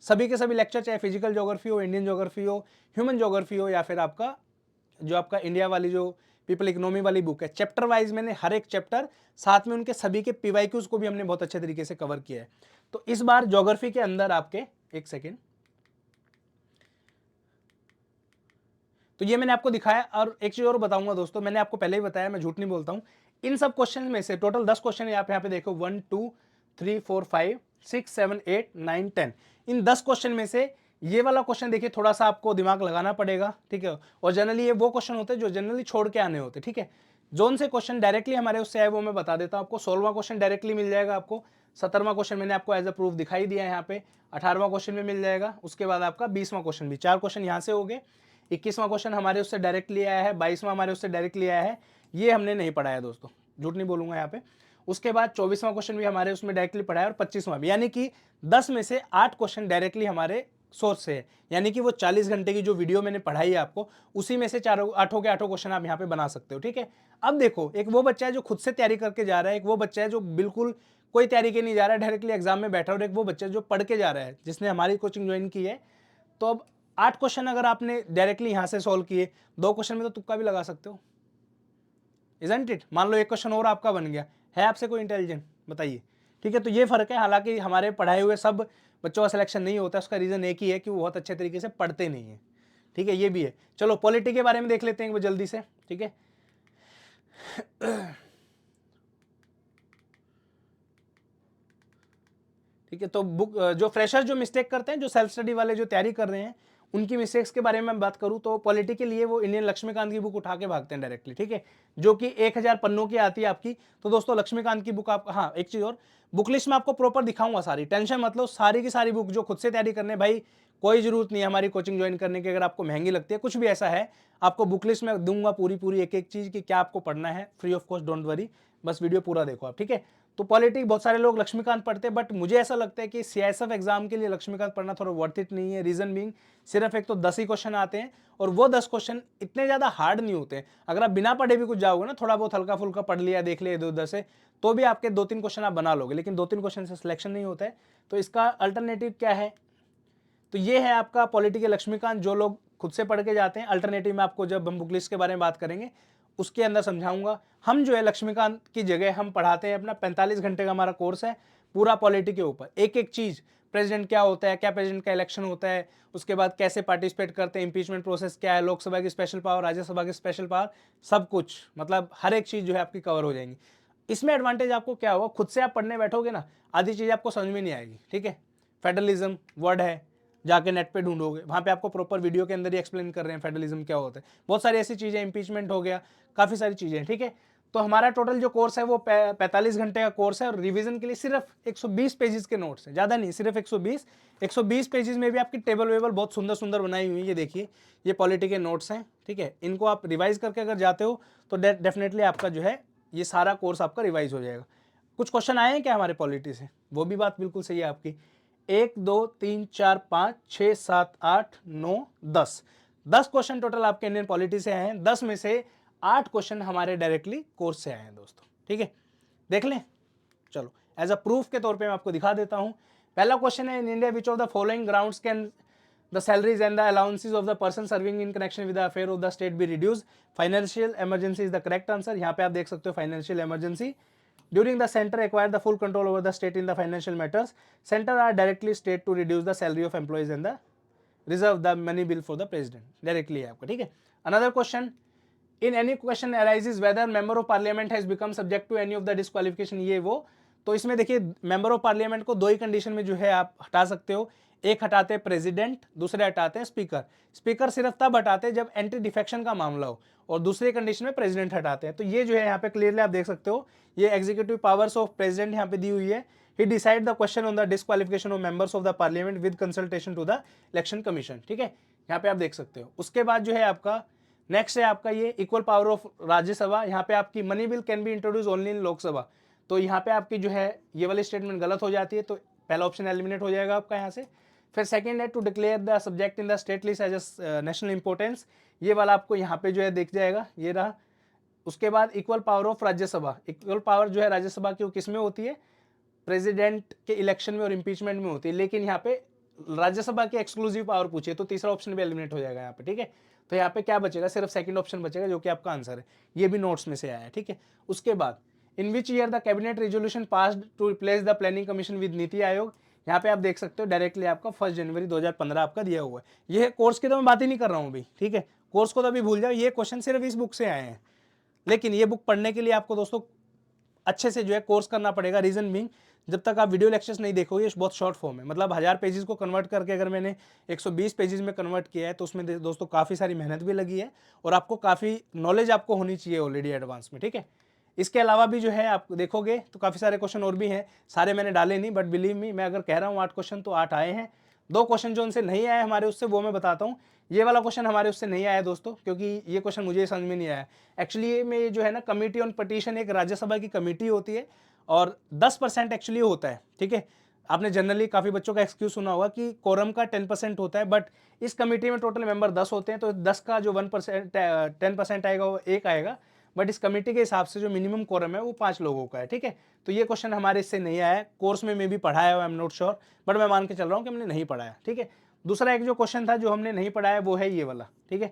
सभी के सभी लेक्चर, चाहे फिजिकल ज्योग्राफी हो, इंडियन ज्योग्राफी हो, ह्यूमन ज्योग्राफी हो, या फिर आपका जो आपका इंडिया वाली जो पीपल इकोनॉमी वाली बुक है, चैप्टर वाइज मैंने हर एक चैप्टर, साथ में उनके सभी के PYQs को भी हमने बहुत अच्छे तरीके से कवर किया है। तो इस बार ज्योग्राफी के अंदर आपके, एक सेकेंड, तो ये मैंने आपको दिखाया। और एक चीज और बताऊंगा दोस्तों, मैंने आपको पहले ही बताया, मैं झूठ नहीं बोलता हूं, इन सब क्वेश्चन में से टोटल 10 क्वेश्चन आप यहाँ पे देखो, 1 2 3 4 5 6 7 8 9 10, इन 10 क्वेश्चन में से ये वाला क्वेश्चन देखिए थोड़ा सा आपको दिमाग लगाना पड़ेगा, ठीक है। और जनरली ये वो क्वेश्चन होते हैं जो जनरली छोड़ के आने होते हैं, ठीक है। जोन से क्वेश्चन डायरेक्टली हमारे उससे आए वो मैं बता देता हूँ आपको। 16वां क्वेश्चन डायरेक्टली मिल जाएगा आपको, 17वां क्वेश्चन मैंने आपको एज अ प्रूफ दिखाई दिया है यहाँ पे, 18वां क्वेश्चन में मिल जाएगा, उसके बाद आपका 20वां क्वेश्चन भी, 4 क्वेश्चन यहाँ से हो गए। 21वां क्वेश्चन हमारे उससे डायरेक्टली आया है, 22वां हमारे उससे डायरेक्टली आया है, ये हमने नहीं पढ़ाया दोस्तों, झूठ नहीं बोलूंगा यहाँ पे। उसके बाद 24वां क्वेश्चन भी हमारे उसमें डायरेक्टली पढ़ा है और 25वां भी, यानी कि 10 में से 8 क्वेश्चन डायरेक्टली हमारे सोर्स से है। यानी कि वो 40 घंटे की जो वीडियो मैंने पढ़ाई है आपको, उसी में से आठों के आठों क्वेश्चन आप यहाँ पे बना सकते हो, ठीक है। अब देखो, एक वो बच्चा है जो खुद से तैयारी करके जा रहा है, एक वो बच्चा है जो बिल्कुल कोई तैयारी के नहीं जा रहा है, डायरेक्टली एग्जाम में बैठा, और एक वो बच्चा जो पढ़ के जा रहा है, जिसने हमारी कोचिंग ज्वाइन की है। तो अब 8 क्वेश्चन अगर आपने डायरेक्टली यहाँ से सॉल्व किए, 2 क्वेश्चन में तो तुक्का भी लगा सकते हो, इजंट इट। मान लो एक क्वेश्चन और आपका बन गया, है आपसे कोई इंटेलिजेंट, बताइए, ठीक है। तो ये फर्क है। हालांकि हमारे पढ़ाए हुए सब बच्चों का सिलेक्शन नहीं होता, उसका रीजन एक ही है कि वो बहुत अच्छे तरीके से पढ़ते नहीं है, ठीक है, ये भी है। चलो पॉलिटी के बारे में देख लेते हैं वो जल्दी से, ठीक है। ठीक है, तो बुक जो फ्रेशर जो मिस्टेक करते हैं, जो सेल्फ स्टडी वाले जो तैयारी कर रहे हैं, उनकी मिस्टेक्स के बारे में मैं बात करूं तो पॉलिटी के लिए वो इंडियन लक्ष्मीकांत की बुक उठा के भागते हैं डायरेक्टली, ठीक है, जो कि 1000 पन्नों की आती है आपकी। तो दोस्तों लक्ष्मीकांत की बुक आप, हाँ एक चीज और, बुक लिस्ट में आपको प्रॉपर दिखाऊंगा सारी, टेंशन मत लो, सारी की सारी बुक जो खुद से तैयारी करने, भाई कोई जरूरत नहीं है हमारी कोचिंग ज्वाइन करने की। अगर आपको महंगी लगती है, कुछ भी ऐसा है, आपको बुक लिस्ट में दूंगा पूरी पूरी एक एक चीज की क्या आपको पढ़ना है, free of cost, don't worry, बस वीडियो पूरा देखो आप, ठीक है। तो पॉलिटी बहुत सारे लोग लक्ष्मीकांत पढ़ते हैं, बट मुझे ऐसा लगता है कि सीआईएसएफ एग्जाम के लिए लक्ष्मीकांत पढ़ना थोड़ा वर्थ इट नहीं है। रीजन बीइंग, सिर्फ एक तो 10 ही क्वेश्चन आते हैं, और वो 10 क्वेश्चन इतने ज्यादा हार्ड नहीं होते हैं। अगर आप बिना पढ़े भी कुछ जाओगे ना, थोड़ा बहुत हल्का फुल्का पढ़ लिया, देख लिया इधर उधर से, तो भी आपके 2-3 क्वेश्चन आप बना लोगे, लेकिन 2-3 क्वेश्चन से सिलेक्शन नहीं होता है। तो इसका अल्टरनेटिव क्या है, तो ये है आपका पॉलिटी के लक्ष्मीकांत, जो लोग खुद से पढ़ के जाते हैं। अल्टरनेटिव में आपको जब हम बुक लिस्ट के बारे में बात करेंगे उसके अंदर समझाऊंगा। हम जो है लक्ष्मीकांत की जगह हम पढ़ाते हैं, अपना 45 घंटे का हमारा कोर्स है पूरा पॉलिटी के ऊपर, एक एक चीज, प्रेसिडेंट क्या होता है, क्या प्रेसिडेंट का इलेक्शन होता है, उसके बाद कैसे पार्टिसिपेट करते हैं, इंपीचमेंट प्रोसेस क्या है, लोकसभा की स्पेशल पावर, राज्यसभा की स्पेशल पावर, सब कुछ, मतलब हर एक चीज जो है आपकी कवर हो जाएंगी। इसमें एडवांटेज आपको क्या होगा, खुद से आप पढ़ने बैठोगे ना, आधी चीज आपको समझ में नहीं आएगी, ठीक है। फेडरलिज्म वर्ड है, जाके नेट पे ढूंढोगे, वहां पे आपको प्रॉपर वीडियो के अंदर ही एक्सप्लेन कर रहे हैं फेडरलिज्म क्या होता है, बहुत सारी ऐसी चीजें, इंपीचमेंट हो गया, काफी सारी चीजें, ठीक है। तो हमारा टोटल जो कोर्स है वो 45 घंटे का कोर्स है, और रिवीजन के लिए सिर्फ 120 पेजेस के नोट्स हैं, ज्यादा नहीं, सिर्फ 120 पेजेस में भी आपकी टेबल वेबल बहुत सुंदर सुंदर बनाई हुई है। ये देखिए, ये पॉलिटी के नोट्स हैं, ठीक है। इनको आप रिवाइज करके अगर जाते हो तो डेफिनेटली आपका जो है ये सारा कोर्स आपका रिवाइज हो जाएगा। कुछ क्वेश्चन आए हैं क्या हमारे पॉलिटी से, वो भी बात बिल्कुल सही है आपकी। 1 2 3 4 5 6 7 8 9 10 क्वेश्चन टोटल आपके इंडियन पॉलिटी से आए हैं। 10 में से 8 क्वेश्चन हमारे डायरेक्टली कोर्स से आए हैं दोस्तों, ठीक है, देख लें। चलो एज अ प्रूफ के तौर पे मैं आपको दिखा देता हूं। पहला क्वेश्चन है, in India which of the following grounds can the salaries and the allowances of the person serving in connection with the affair of the state be reduce, financial emergency is the correct answer. यहाँ पे आप देख सकते हो financial emergency. During the center acquired the full control over the state in the financial matters, center are directly state to reduce the salary of employees and the reserve the money bill for the president, directly है आपका, ठीक है। Another question, in any question arises whether member of parliament has become subject to any of the disqualification, ये वो। तो इसमें देखिए मेंबर ऑफ पार्लियामेंट को 2 ही कंडीशन में जो है आप हटा सकते हो, एक हटाते हैं प्रेसिडेंट, दूसरे हटाते हैं स्पीकर। स्पीकर सिर्फ तब हटाते हैं जब एंटी डिफेक्शन का मामला हो, और दूसरे कंडीशन में प्रेसिडेंट हटाते हैं। तो ये जो है यहाँ पे क्लियरली आप देख सकते हो, ये एग्जीक्यूटिव पावर्स ऑफ प्रेसिडेंट यहाँ पे दी हुई है। He decide the question on the disqualification of members of the parliament with consultation to the election commission, ठीक है, यहाँ पे आप देख सकते हो। उसके बाद जो है आपका नेक्स्ट है आपका ये इक्वल पावर ऑफ राज्यसभा। यहाँ पे आपकी money bill can be introduce only in Lok Sabha, तो यहाँ पे आपकी जो है ये वाली स्टेटमेंट गलत हो जाती है, तो पहला ऑप्शन एलिमिनेट हो जाएगा आपका यहाँ से। फिर सेकंड है to declare the subject in the state list as national importance, ये वाला आपको यहाँ पे जो है दिख जाएगा, ये रहा। उसके बाद equal power of Rajya Sabha, equal power जो है राज्यसभा की वो किस में होती है, प्रेसिडेंट के इलेक्शन में और इंपीचमेंट में होती है, लेकिन यहाँ पे राज्यसभा की एक्सक्लूसिव पावर पूछी है, तो तीसरा ऑप्शन भी एलिमिनेट हो जाएगा यहाँ पे, ठीक है। तो यहाँ पे क्या बचेगा, सिर्फ सेकंड ऑप्शन बचेगा जो कि आपका आंसर है, ये भी नोट्स में से आया है, ठीक है। उसके बाद in which year the cabinet resolution passed to replace the planning commission with NITI Aayog. यहाँ पे आप देख सकते हो डायरेक्टली आपका 1 जनवरी 2015 आपका दिया हुआ है। ये कोर्स की तो मैं बात ही नहीं कर रहा हूँ अभी, ठीक है, कोर्स को तो अभी भूल जाओ, ये क्वेश्चन सिर्फ इस बुक से आए हैं। लेकिन ये बुक पढ़ने के लिए आपको दोस्तों अच्छे से जो है कोर्स करना पड़ेगा। रीजन बीइंग, जब तक आप वीडियो लेक्चर्स नहीं देखोगे, ये बहुत शॉर्ट फॉर्म है, मतलब 1000 पेजेस को कन्वर्ट करके अगर मैंने 120 पेजेस में कन्वर्ट किया है तो उसमें दोस्तों काफ़ी सारी मेहनत भी लगी है और आपको काफ़ी नॉलेज आपको होनी चाहिए ऑलरेडी एडवांस में, ठीक है। इसके अलावा भी जो है आप देखोगे तो काफ़ी सारे क्वेश्चन और भी हैं, सारे मैंने डाले नहीं, बट बिलीव मी, मैं अगर कह रहा हूँ 8 क्वेश्चन तो 8 आए हैं। 2 क्वेश्चन जो उनसे नहीं आए हमारे उससे, वो मैं बताता हूँ। ये वाला क्वेश्चन हमारे उससे नहीं आया दोस्तों, क्योंकि ये क्वेश्चन मुझे समझ में नहीं आया। एक्चुअली में जो है ना, कमेटी ऑन पटिशन एक राज्यसभा की कमेटी होती है और 10% एक्चुअली होता है, ठीक है। आपने जनरली काफ़ी बच्चों का एक्सक्यूज सुना होगा कि कोरम का 10% होता है, बट इस कमेटी में टोटल मेंबर 10 होते हैं, तो 10 का जो 1% 10% आएगा वो 1 आएगा, बट इस कमेटी के हिसाब से जो मिनिमम कोरम है वो 5 लोगों का है, ठीक है। तो ये क्वेश्चन हमारे इससे नहीं आया है, कोर्स में मे भी पढ़ाया है, I am not sure, but मैं मान के चल रहा हूँ कि हमने नहीं पढ़ाया, ठीक है। दूसरा एक जो क्वेश्चन था जो हमने नहीं पढ़ाया वो है ये वाला, ठीक है,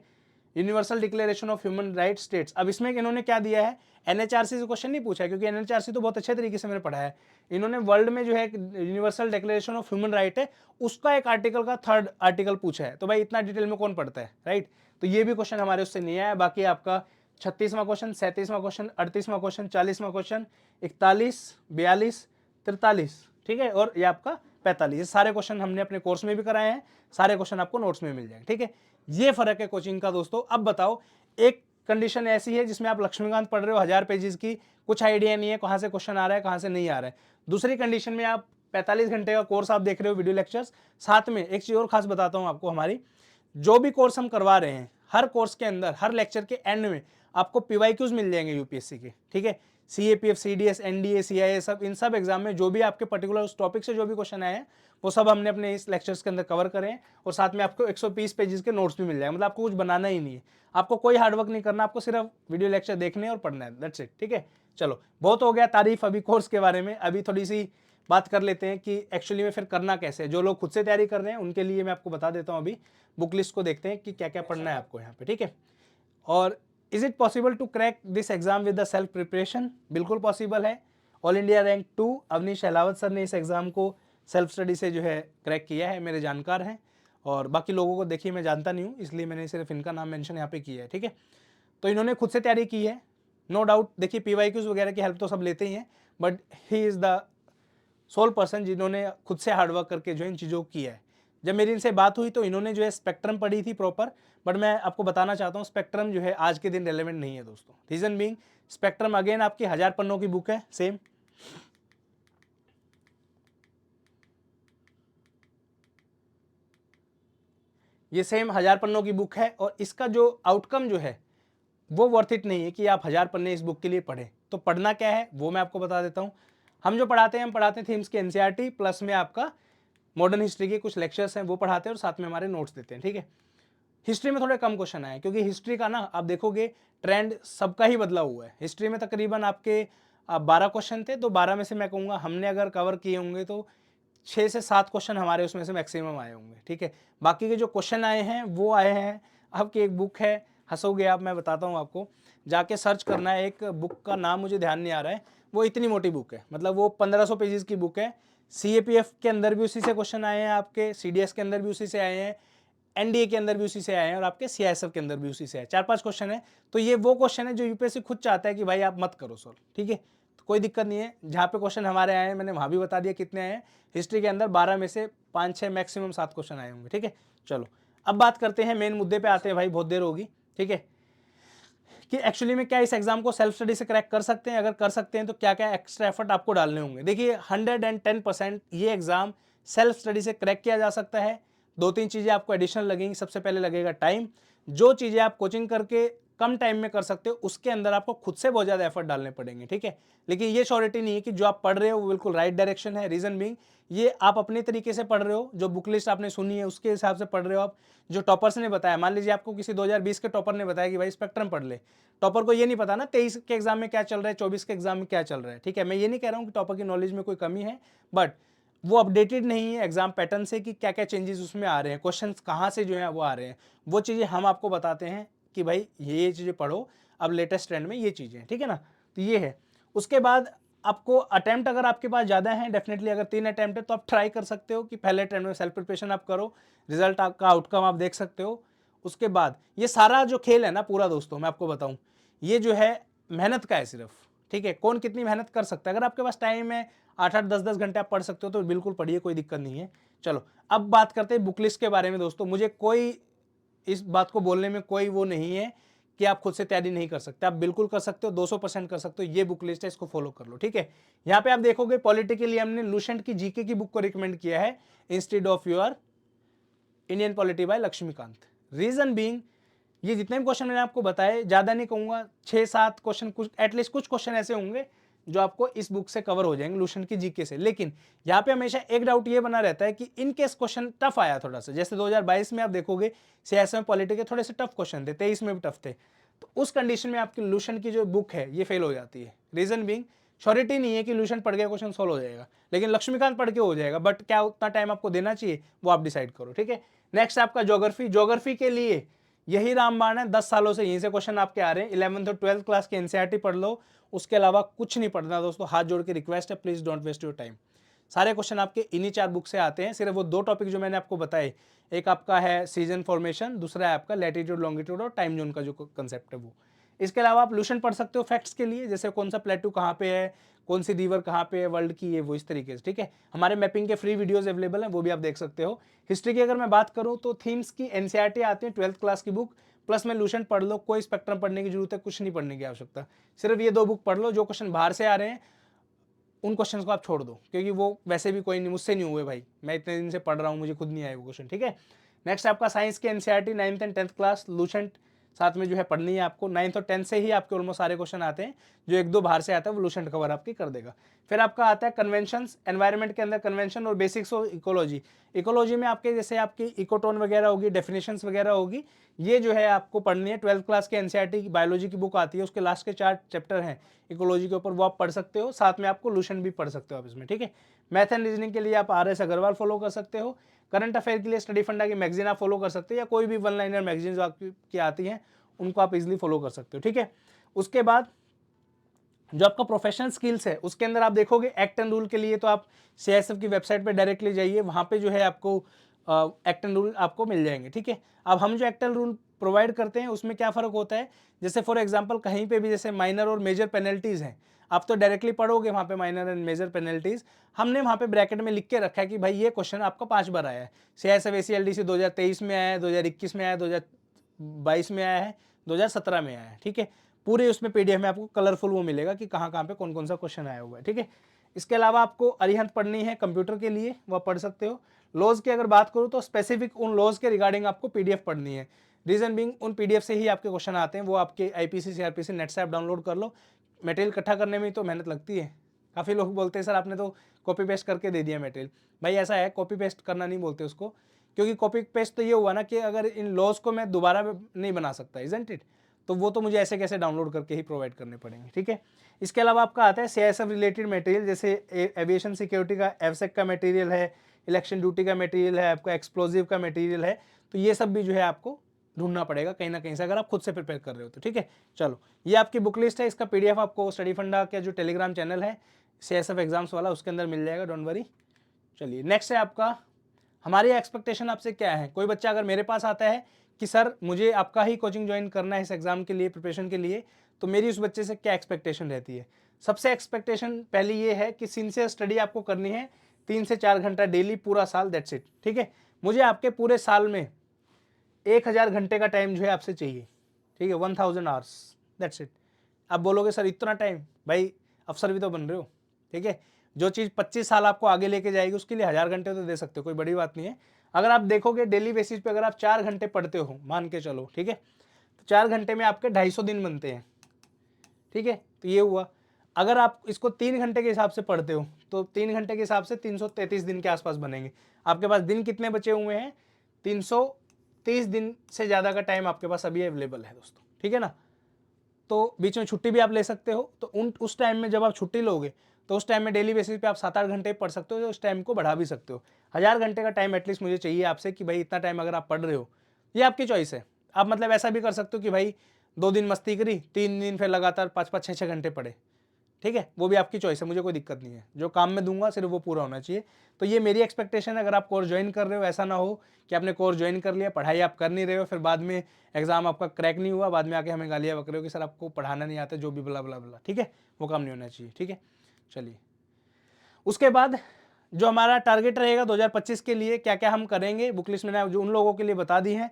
universal declaration of human right states. अब इसमें इन्होंने क्या दिया है, एनएचआरसी से क्वेश्चन नहीं पूछा है, क्योंकि एनएचआरसी तो बहुत अच्छे तरीके से मैंने पढ़ा है। इन्होंने वर्ल्ड में जो है universal declaration of human right है, उसका एक आर्टिकल का 3rd आर्टिकल पूछा है। तो भाई इतना डिटेल में कौन पढ़ता है, राइट। तो ये भी क्वेश्चन हमारे उससे नहीं आया। बाकी आपका 36वां क्वेश्चन, 37वां क्वेश्चन, 38वां क्वेश्चन, 40वां क्वेश्चन, 41, 42, 43, ठीक है, और ये आपका 45, ये सारे क्वेश्चन हमने अपने कोर्स में भी कराए हैं, सारे क्वेश्चन आपको नोट्स में मिल जाएंगे, ठीक है। ये फर्क है कोचिंग का दोस्तों। अब बताओ, एक कंडीशन ऐसी है जिसमें आप लक्ष्मीकांत पढ़ रहे हो 1000 पेजेस की, कुछ आइडिया नहीं है कहाँ से क्वेश्चन आ रहा है कहाँ से नहीं आ रहा है। दूसरी कंडीशन में आप 45 घंटे का कोर्स आप देख रहे हो, वीडियो लेक्चर्स, साथ में एक चीज़ और खास बताता हूँ आपको, हमारी जो भी कोर्स हम करवा रहे हैं, हर कोर्स के अंदर हर लेक्चर के एंड में आपको पीवाईक्यूज मिल जाएंगे यूपीएससी के, ठीक है। सीएपीएफ, सीडीएस, एनडीए, सीआईए, सब इन सब एग्जाम में जो भी आपके पर्टिकुलर उस टॉपिक से जो भी क्वेश्चन आए हैं वो सब हमने अपने इस लेक्चर्स के अंदर कवर करें, और साथ में आपको 120 पेजेस के नोट्स भी मिल जाएंगे। मतलब आपको कुछ बनाना ही नहीं है, आपको कोई हार्डवर्क नहीं करना, आपको सिर्फ वीडियो लेक्चर देखने और पढ़ना है, दैट्स इट, ठीक है। चलो, बहुत हो गया तारीफ अभी कोर्स के बारे में, अभी थोड़ी सी बात कर लेते हैं कि एक्चुअली में फिर करना कैसे है। जो लोग खुद से तैयारी कर रहे हैं उनके लिए मैं आपको बता देता हूँ, अभी बुक लिस्ट को देखते हैं कि क्या क्या पढ़ना है आपको यहाँ पे, ठीक है। और is it possible to crack this exam with the self preparation? बिल्कुल पॉसिबल है। All India rank 2 Avneesh Ahlawat sir ने इस एग्जाम को सेल्फ स्टडी से जो है क्रैक किया है, मेरे जानकार हैं, और बाकी लोगों को देखिए मैं जानता नहीं हूँ, इसलिए मैंने सिर्फ इनका नाम मेंशन यहाँ पे किया है, ठीक है। तो इन्होंने खुद से तैयारी की है, नो डाउट। देखिए पीवाईक्यूज वगैरह की हेल्प तो सब लेते ही हैं, but he is the sole person जिन्होंने खुद से हार्डवर्क करके जो इन चीज़ों को किया है। जब मेरी इनसे बात हुई तो इन्होंने जो है स्पेक्ट्रम पढ़ी थी प्रॉपर, बट मैं आपको बताना चाहता हूँ स्पेक्ट्रम जो है आज के दिन रेलेवेंट नहीं है दोस्तों। रीजन बीइंग, स्पेक्ट्रम अगेन आपकी 1000 पन्नों की बुक है, सेम, ये सेम 1000 पन्नों की बुक है, और इसका जो आउटकम जो है वो वर्थ इट नहीं है कि आप 1000 पन्ने इस बुक के लिए पढ़ें। तो पढ़ना क्या है वो मैं आपको बता देता हूँ। हम जो पढ़ाते हैं, हम पढ़ाते हैं थीम्स के एनसीईआरटी, प्लस में आपका मॉडर्न हिस्ट्री के कुछ लेक्चर्स हैं वो पढ़ाते हैं, और साथ में हमारे नोट्स देते हैं, ठीक है। हिस्ट्री में थोड़े कम क्वेश्चन आए, क्योंकि हिस्ट्री का ना आप देखोगे ट्रेंड सबका ही बदला हुआ है। हिस्ट्री में तकरीबन आपके 12 क्वेश्चन थे, तो 12 में से मैं कहूँगा हमने अगर कवर किए होंगे तो 6 से 7 क्वेश्चन हमारे उसमें से मैक्सिमम आए होंगे, ठीक है। बाकी के जो क्वेश्चन आए हैं वो आए हैं आपकी एक बुक है, हंसोगे आप, मैं बताता हूँ आपको, जाके सर्च करना है, एक बुक का नाम मुझे ध्यान नहीं आ रहा है, वो इतनी मोटी बुक है, मतलब वो 1500 पेजेस की बुक है। सीएपीएफ के अंदर भी उसी से क्वेश्चन आए हैं आपके, सीडीएस के अंदर भी उसी से आए हैं, एनडीए के अंदर भी उसी से आए हैं, और आपके सीआईएसएफ के अंदर भी उसी से आए, 4-5 क्वेश्चन है। तो ये वो क्वेश्चन है जो यूपीएससी खुद चाहता है कि भाई आप मत करो सॉल्व, ठीक है। तो कोई दिक्कत नहीं है, जहाँ पे क्वेश्चन हमारे आए हैं मैंने वहाँ भी बता दिया कितने आए हैं। हिस्ट्री के अंदर 12 में से 5-6 मैक्सिमम 7 क्वेश्चन आए होंगे, ठीक है। चलो अब बात करते हैं, मेन मुद्दे पे आते हैं भाई, बहुत देर होगी, ठीक है, कि एक्चुअली में क्या इस एग्जाम को सेल्फ स्टडी से क्रैक कर सकते हैं। अगर कर सकते हैं तो क्या क्या एक्स्ट्रा एफर्ट आपको डालने होंगे। देखिए 110% ये एग्जाम सेल्फ स्टडी से क्रैक किया जा सकता है। 2-3 चीज़ें आपको एडिशनल लगेंगी। सबसे पहले लगेगा टाइम, जो चीज़ें आप कोचिंग करके कम टाइम में कर सकते हो उसके अंदर आपको खुद से बहुत ज़्यादा एफर्ट डालने पड़ेंगे, ठीक है। लेकिन ये श्योरिटी नहीं है कि जो आप पढ़ रहे हो वो बिल्कुल राइट डायरेक्शन है। रीजन बीइंग, ये आप अपने तरीके से पढ़ रहे हो, जो बुक लिस्ट आपने सुनी है उसके हिसाब से पढ़ रहे हो आप, जो टॉपर्स ने बताया। मान लीजिए आपको किसी 2020 के टॉपर ने बताया कि भाई स्पेक्ट्रम पढ़ ले, टॉपर को ये नहीं पता ना 23 के एग्जाम में क्या चल रहा है, 24 के एग्जाम में क्या चल रहा है, ठीक है। मैं ये नहीं कह रहा हूँ कि टॉपर की नॉलेज में कोई कमी है, बट वो अपडेटेड नहीं है एग्जाम पैटर्न से कि क्या क्या चेंजेस उसमें आ रहे हैं, क्वेश्चंस कहाँ से जो है वो आ रहे हैं। वो चीज़ें हम आपको बताते हैं कि भाई ये चीज़ें पढ़ो, अब लेटेस्ट ट्रेंड में ये चीज़ें हैं, ठीक है ना। तो ये है। उसके बाद आपको अटेम्प्ट अगर आपके पास ज़्यादा हैं, डेफिनेटली अगर 3 अटेम्प्ट है तो आप ट्राई कर सकते हो कि पहले अटेम्प्ट में सेल्फ प्रिपरेशन आप करो, रिजल्ट आपका आउटकम आप देख सकते हो। उसके बाद ये सारा जो खेल है ना पूरा दोस्तों, मैं आपको बताऊं, ये जो है मेहनत का है सिर्फ, ठीक है। कौन कितनी मेहनत कर सकता है, अगर आपके पास टाइम है 8-8 10-10 घंटे आप पढ़ सकते हो तो बिल्कुल पढ़िए, कोई दिक्कत नहीं है। चलो अब बात करते हैं बुक लिस्ट के बारे में दोस्तों। मुझे कोई इस बात को बोलने में कोई वो नहीं है कि आप खुद से तैयारी नहीं कर सकते, आप बिल्कुल कर सकते हो, 200% कर सकते हो। ये बुक लिस्ट है, इसको फॉलो कर लो, ठीक है। यहाँ पे आप देखोगे पॉलिटी के लिए हमने लुसेंट की जीके की बुक को रिकमेंड किया है instead of your Indian polity by Laxmikanth. Reason being, ये जितने भी क्वेश्चन मैंने आपको बताए, ज्यादा नहीं कहूंगा, 6-7 क्वेश्चन, कुछ एटलीस्ट कुछ क्वेश्चन ऐसे होंगे जो आपको इस बुक से कवर हो जाएंगे, लुसेंट की जीके से। लेकिन यहाँ पे हमेशा एक डाउट ये बना रहता है कि इन केस क्वेश्चन टफ आया थोड़ा सा, जैसे 2022 में आप देखोगे सियासत में पॉलिटी के थोड़े से टफ क्वेश्चन थे, 23 में भी टफ थे, तो उस कंडीशन में आपकी लुसेंट की जो बुक है ये फेल हो जाती है। रीजन बीइंग, श्योरिटी नहीं है कि लुसेंट पढ़ के क्वेश्चन सॉल्व हो जाएगा, लेकिन लक्ष्मीकांत पढ़ के हो जाएगा, बट क्या उतना टाइम आपको देना चाहिए वो आप डिसाइड करो, ठीक है। नेक्स्ट आपका ज्योग्राफी। ज्योग्राफी के लिए यही रामबाण है, 10 सालों से यहीं से क्वेश्चन आपके आ रहे हैं। 11th और 12th क्लास के एनसीईआरटी पढ़ लो, उसके अलावा कुछ नहीं पढ़ना दोस्तों, हाथ जोड़ के रिक्वेस्ट है, please don't waste your time. सारे क्वेश्चन आपके इन्हीं 4 बुक से आते हैं। सिर्फ वो 2 टॉपिक जो मैंने आपको बताए, एक आपका है सीजन फॉर्मेशन, दूसरा है आपका लैटिट्यूड लॉन्गिट्यूड और टाइम जोन का जो कंसेप्ट है वो। इसके अलावा आप लुसेंट पढ़ सकते हो फैक्ट्स के लिए, जैसे कौन सा प्लेटू कहाँ पे है, कौन सी रिवर कहाँ पे है वर्ल्ड की, ये वो इस तरीके से, ठीक है। हमारे मैपिंग के फ्री वीडियोस अवेलेबल हैं, वो भी आप देख सकते हो। हिस्ट्री की अगर मैं बात करूँ तो थीम्स की एनसीईआरटी आती है 12th क्लास की बुक, प्लस में लुसेंट पढ़ लो, कोई स्पेक्ट्रम पढ़ने की जरूरत है, कुछ नहीं पढ़ने की आवश्यकता, सिर्फ ये 2 बुक पढ़ लो। जो क्वेश्चन बाहर से आ रहे हैं उन क्वेश्चंस को आप छोड़ दो, क्योंकि वो वैसे भी कोई नहीं, मुझसे नहीं हुए भाई, मैं इतने दिन से पढ़ रहा हूँ, मुझे खुद नहीं आए वो क्वेश्चन, ठीक है। नेक्स्ट आपका साइंस के NCERT 9th and 10th class Lucent साथ में जो है पढ़नी है आपको। 9th और 10th से ही आपके ऑलमोस्ट सारे क्वेश्चन आते हैं, जो 1-2 बाहर से आता है वो लुसेंट कवर आपकी कर देगा। फिर आपका आता है कन्वेंशंस, एनवायरनमेंट के अंदर कन्वेंशन और बेसिक्स ऑफ इकोलॉजी। इकोलॉजी में आपके जैसे आपकी इकोटोन वगैरह होगी, डेफिनेशंस वगैरह होगी, ये जो है आपको पढ़नी है। 12th क्लास के एनसीईआरटी की बायोलॉजी की बुक आती है, उसके लास्ट के 4 चैप्टर हैं इकोलॉजी के ऊपर, वो आप पढ़ सकते हो, साथ में आपको लुसेंट भी पढ़ सकते हो आप इसमें, ठीक है। मैथ एंड रीजनिंग के लिए आप RS अग्रवाल फॉलो कर सकते हो। करंट अफेयर के लिए स्टडी फंडा की मैगजीन आप फॉलो कर सकते हो, या कोई भी वन लाइनर मैगजीन जो आपकी आती हैं उनको आप इजीली फॉलो कर सकते हो, ठीक है। उसके बाद जो आपका प्रोफेशनल स्किल्स है उसके अंदर आप देखोगे एक्ट एंड रूल के लिए तो आप CISF की वेबसाइट पे डायरेक्टली जाइए, वहाँ पे जो है आपको एक्ट एंड रूल आपको मिल जाएंगे, ठीक है। अब हम जो एक्ट एंड रूल प्रोवाइड करते हैं उसमें क्या फ़र्क होता है, जैसे फॉर एग्जांपल कहीं पे भी जैसे माइनर और मेजर पेनल्टीज़ हैं, आप तो डायरेक्टली पढ़ोगे वहाँ पे माइनर एंड मेजर पेनल्टीज़, हमने वहाँ पे ब्रैकेट में लिख के रखा है कि भाई ये क्वेश्चन आपका 5 बार आया है। CISF ACLDC 2023 में आया है, 2021 में आया है, 2022 में आया है, 2017 में आया है, ठीक है। पूरे उसमें PDF में आपको कलरफुल वो मिलेगा कि कहाँ कहाँ पे कौन कौन सा क्वेश्चन आया हुआ है, ठीक है। इसके अलावा आपको अरिहंत पढ़नी है कंप्यूटर के लिए, वो पढ़ सकते हो। लॉज की अगर बात करूँ तो स्पेसिफिक उन लॉज के रिगार्डिंग आपको PDF पढ़नी है। रीजन बीइंग उन PDF से ही आपके क्वेश्चन आते हैं, वो आपके IPC CRPC नेट से आप डाउनलोड कर लो। मटेरियल इकट्ठा करने में तो मेहनत लगती है, काफ़ी लोग बोलते हैं सर आपने तो कॉपी पेस्ट करके दे दिया मटेरियल। भाई ऐसा है, कॉपी पेस्ट करना नहीं बोलते उसको, क्योंकि कॉपी पेस्ट तो ये हुआ ना कि अगर इन लॉज को मैं दोबारा नहीं बना सकता, इजंट इट, तो वो तो मुझे ऐसे कैसे डाउनलोड करके ही प्रोवाइड करने पड़ेंगे, ठीक है। इसके अलावा आपका आता है CISF रिलेटेड मटेरियल, जैसे एविएशन सिक्योरिटी का एफसेक का मटेरियल है, इलेक्शन ड्यूटी का मटेरियल है, आपका एक्सप्लोजिव का मटेरियल है, तो ये सब भी जो है आपको ढूंढना पड़ेगा कहीं ना कहीं से अगर आप खुद से प्रिपेयर कर रहे हो तो, ठीक है। चलो ये आपकी बुक लिस्ट है, इसका PDF आपको स्टडी फंडा का जो टेलीग्राम चैनल है CISF एग्जाम्स वाला उसके अंदर मिल जाएगा, डोंट वरी। चलिए नेक्स्ट है आपका, हमारी एक्सपेक्टेशन आपसे क्या है। कोई बच्चा अगर मेरे पास आता है कि सर मुझे आपका ही कोचिंग ज्वाइन करना है इस एग्जाम के लिए, प्रिपरेशन के लिए, तो मेरी उस बच्चे से क्या एक्सपेक्टेशन रहती है। सबसे एक्सपेक्टेशन पहली ये है कि सिंसियर स्टडी आपको करनी है, 3 से 4 घंटा डेली पूरा साल, दैट्स इट, ठीक है। मुझे आपके पूरे साल में 1000 घंटे का टाइम जो है आपसे चाहिए, ठीक है, 1000 आवर्स, दैट्स इट। आप बोलोगे सर इतना टाइम, भाई अफसर भी तो बन रहे हो, ठीक है। जो चीज़ 25 साल आपको आगे लेके जाएगी उसके लिए 1000 घंटे तो दे सकते हो, कोई बड़ी बात नहीं है। अगर आप देखोगे डेली बेसिस पे अगर आप 4 घंटे पढ़ते हो, मान के चलो, ठीक है, तो 4 घंटे में आपके 250 दिन बनते हैं, ठीक है। तो ये हुआ, अगर आप इसको 3 घंटे के हिसाब से पढ़ते हो तो 3 घंटे के हिसाब से 333 दिन के आसपास बनेंगे। आपके पास दिन कितने बचे हुए हैं, 330 दिन से ज़्यादा का टाइम आपके पास अभी अवेलेबल है दोस्तों, ठीक है ना। तो बीच में छुट्टी भी आप ले सकते हो, तो उस टाइम में जब आप छुट्टी लोगे तो उस टाइम में डेली बेसिस पे आप 7-8 घंटे पढ़ सकते हो, तो उस टाइम को बढ़ा भी सकते हो। 1000 घंटे का टाइम एटलीस्ट मुझे चाहिए आपसे कि भाई इतना टाइम अगर आप पढ़ रहे हो, ये आपकी चॉइस है। आप मतलब ऐसा भी कर सकते हो कि भाई 2 दिन मस्ती करी, 3 दिन फिर लगातार 5-5, 6-6 घंटे पढ़े, ठीक है, वो भी आपकी चॉइस है, मुझे कोई दिक्कत नहीं है, जो काम मैं दूंगा सिर्फ वो पूरा होना चाहिए। तो ये मेरी एक्सपेक्टेशन है, अगर आप कोर्स ज्वाइन कर रहे हो, ऐसा ना हो कि आपने कोर्स ज्वाइन कर लिया, पढ़ाई आप कर नहीं रहे हो, फिर बाद में एग्जाम आपका क्रैक नहीं हुआ, बाद में आके हमें गालियाँ बक रहे हो कि सर आपको पढ़ाना नहीं आता, जो भी बला बला बला, ठीक है, वो काम नहीं होना चाहिए, ठीक है। चलिए, उसके बाद जो हमारा टारगेट रहेगा 2025 के लिए, क्या क्या हम करेंगे, बुक लिस्ट मैंने जो उन लोगों के लिए बता दी हैं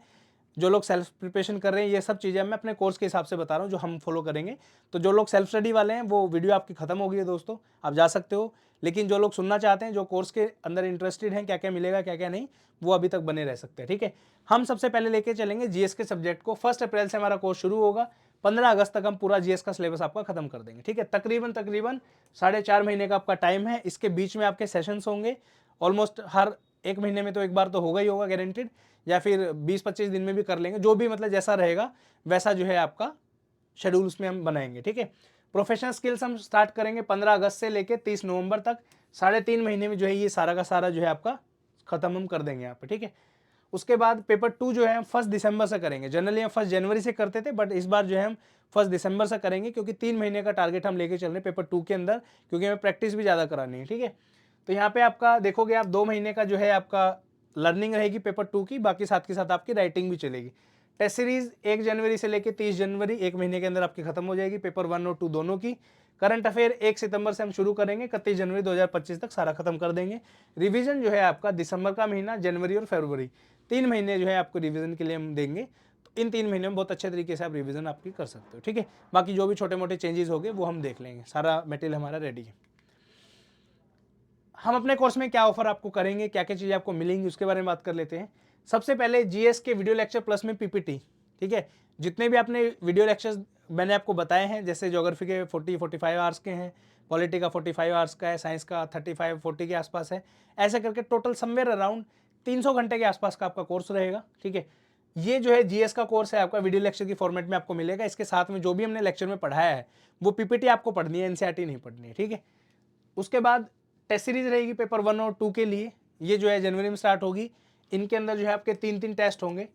जो लोग सेल्फ प्रिपरेशन कर रहे हैं। ये सब चीज़ें मैं अपने कोर्स के हिसाब से बता रहा हूँ जो हम फॉलो करेंगे। तो जो लोग सेल्फ स्टडी वाले हैं वो वीडियो आपकी खत्म हो गई है दोस्तों, आप जा सकते हो। लेकिन जो लोग सुनना चाहते हैं, जो कोर्स के अंदर इंटरेस्टेड हैं, क्या क्या मिलेगा क्या क्या नहीं, वो अभी तक बने रह सकते हैं, ठीक है। हम सबसे पहले लेके चलेंगे जीएस के सब्जेक्ट को। 1 अप्रैल से हमारा कोर्स शुरू होगा, 15 अगस्त तक हम पूरा जीएस का सिलेबस आपका खत्म कर देंगे, ठीक है। तकरीबन 4.5 महीने का आपका टाइम है। इसके बीच में आपके सेशंस होंगे, ऑलमोस्ट हर 1 महीने में तो एक बार तो होगा ही होगा गारंटेड, या फिर 20-25 दिन में भी कर लेंगे, जो भी मतलब जैसा रहेगा वैसा जो है आपका शेड्यूल उसमें हम बनाएंगे, ठीक है। प्रोफेशनल स्किल्स हम स्टार्ट करेंगे 15 अगस्त से लेके 30 नवंबर तक, 3.5 महीने में जो है ये सारा का सारा जो है आपका खत्म हम कर देंगे यहाँ पे, ठीक है। उसके बाद पेपर 2 जो है हम 1 दिसंबर से करेंगे। जनरली हम 1 जनवरी से करते थे, बट इस बार जो है हम 1 दिसंबर से करेंगे, क्योंकि 3 महीने का टारगेट हम लेके चल रहे हैं पेपर 2 के अंदर, क्योंकि हमें प्रैक्टिस भी ज़्यादा करानी है, ठीक है। तो यहाँ पे आपका देखोगे आप 2 महीने का जो है आपका लर्निंग रहेगी पेपर 2 की, बाकी साथ के साथ आपकी राइटिंग भी चलेगी। टेस्ट सीरीज 1 जनवरी से लेकर 30 जनवरी, 1 महीने के अंदर आपकी खत्म हो जाएगी, पेपर 1 और 2 दोनों की। करंट अफेयर 1 सितंबर से हम शुरू करेंगे, 31 जनवरी 2025 तक सारा खत्म कर देंगे। रिवीजन जो है आपका दिसंबर का महीना, जनवरी और फरवरी, 3 महीने जो है आपको रिवीजन के लिए हम देंगे। तो इन 3 महीने में बहुत अच्छे तरीके से आप रिवीजन आपकी कर सकते हो, ठीक है। बाकी जो भी छोटे मोटे चेंजेस होंगे वो हम देख लेंगे, सारा मटेरियल हमारा रेडी है। हम अपने कोर्स में क्या ऑफर आपको करेंगे, क्या क्या चीज़ें आपको मिलेंगी, उसके बारे में बात कर लेते हैं। सबसे पहले जीएस के वीडियो लेक्चर प्लस में पीपीटी, ठीक है। जितने भी आपने वीडियो लेक्चर्स मैंने आपको बताए हैं, जैसे ज्योग्राफी के 40-45 आवर्स के हैं, पॉलिटी का 45 आवर्स का है, साइंस का 35-40 के आसपास है, ऐसे करके टोटल समवेयर अराउंड 300 घंटे के आसपास का आपका कोर्स रहेगा, ठीक है। ये जो है जीएस का कोर्स है आपका, वीडियो लेक्चर की फॉर्मेट में आपको मिलेगा। इसके साथ में जो भी हमने लेक्चर में पढ़ाया है वो पीपीटी आपको पढ़नी है, एनसीईआरटी नहीं पढ़नी है, ठीक है। उसके बाद टेस्ट सीरीज रहेगी पेपर 1 और 2 के लिए, ये जो है जनवरी में स्टार्ट होगी। इनके अंदर जो है आपके 3 टेस्ट होंगे,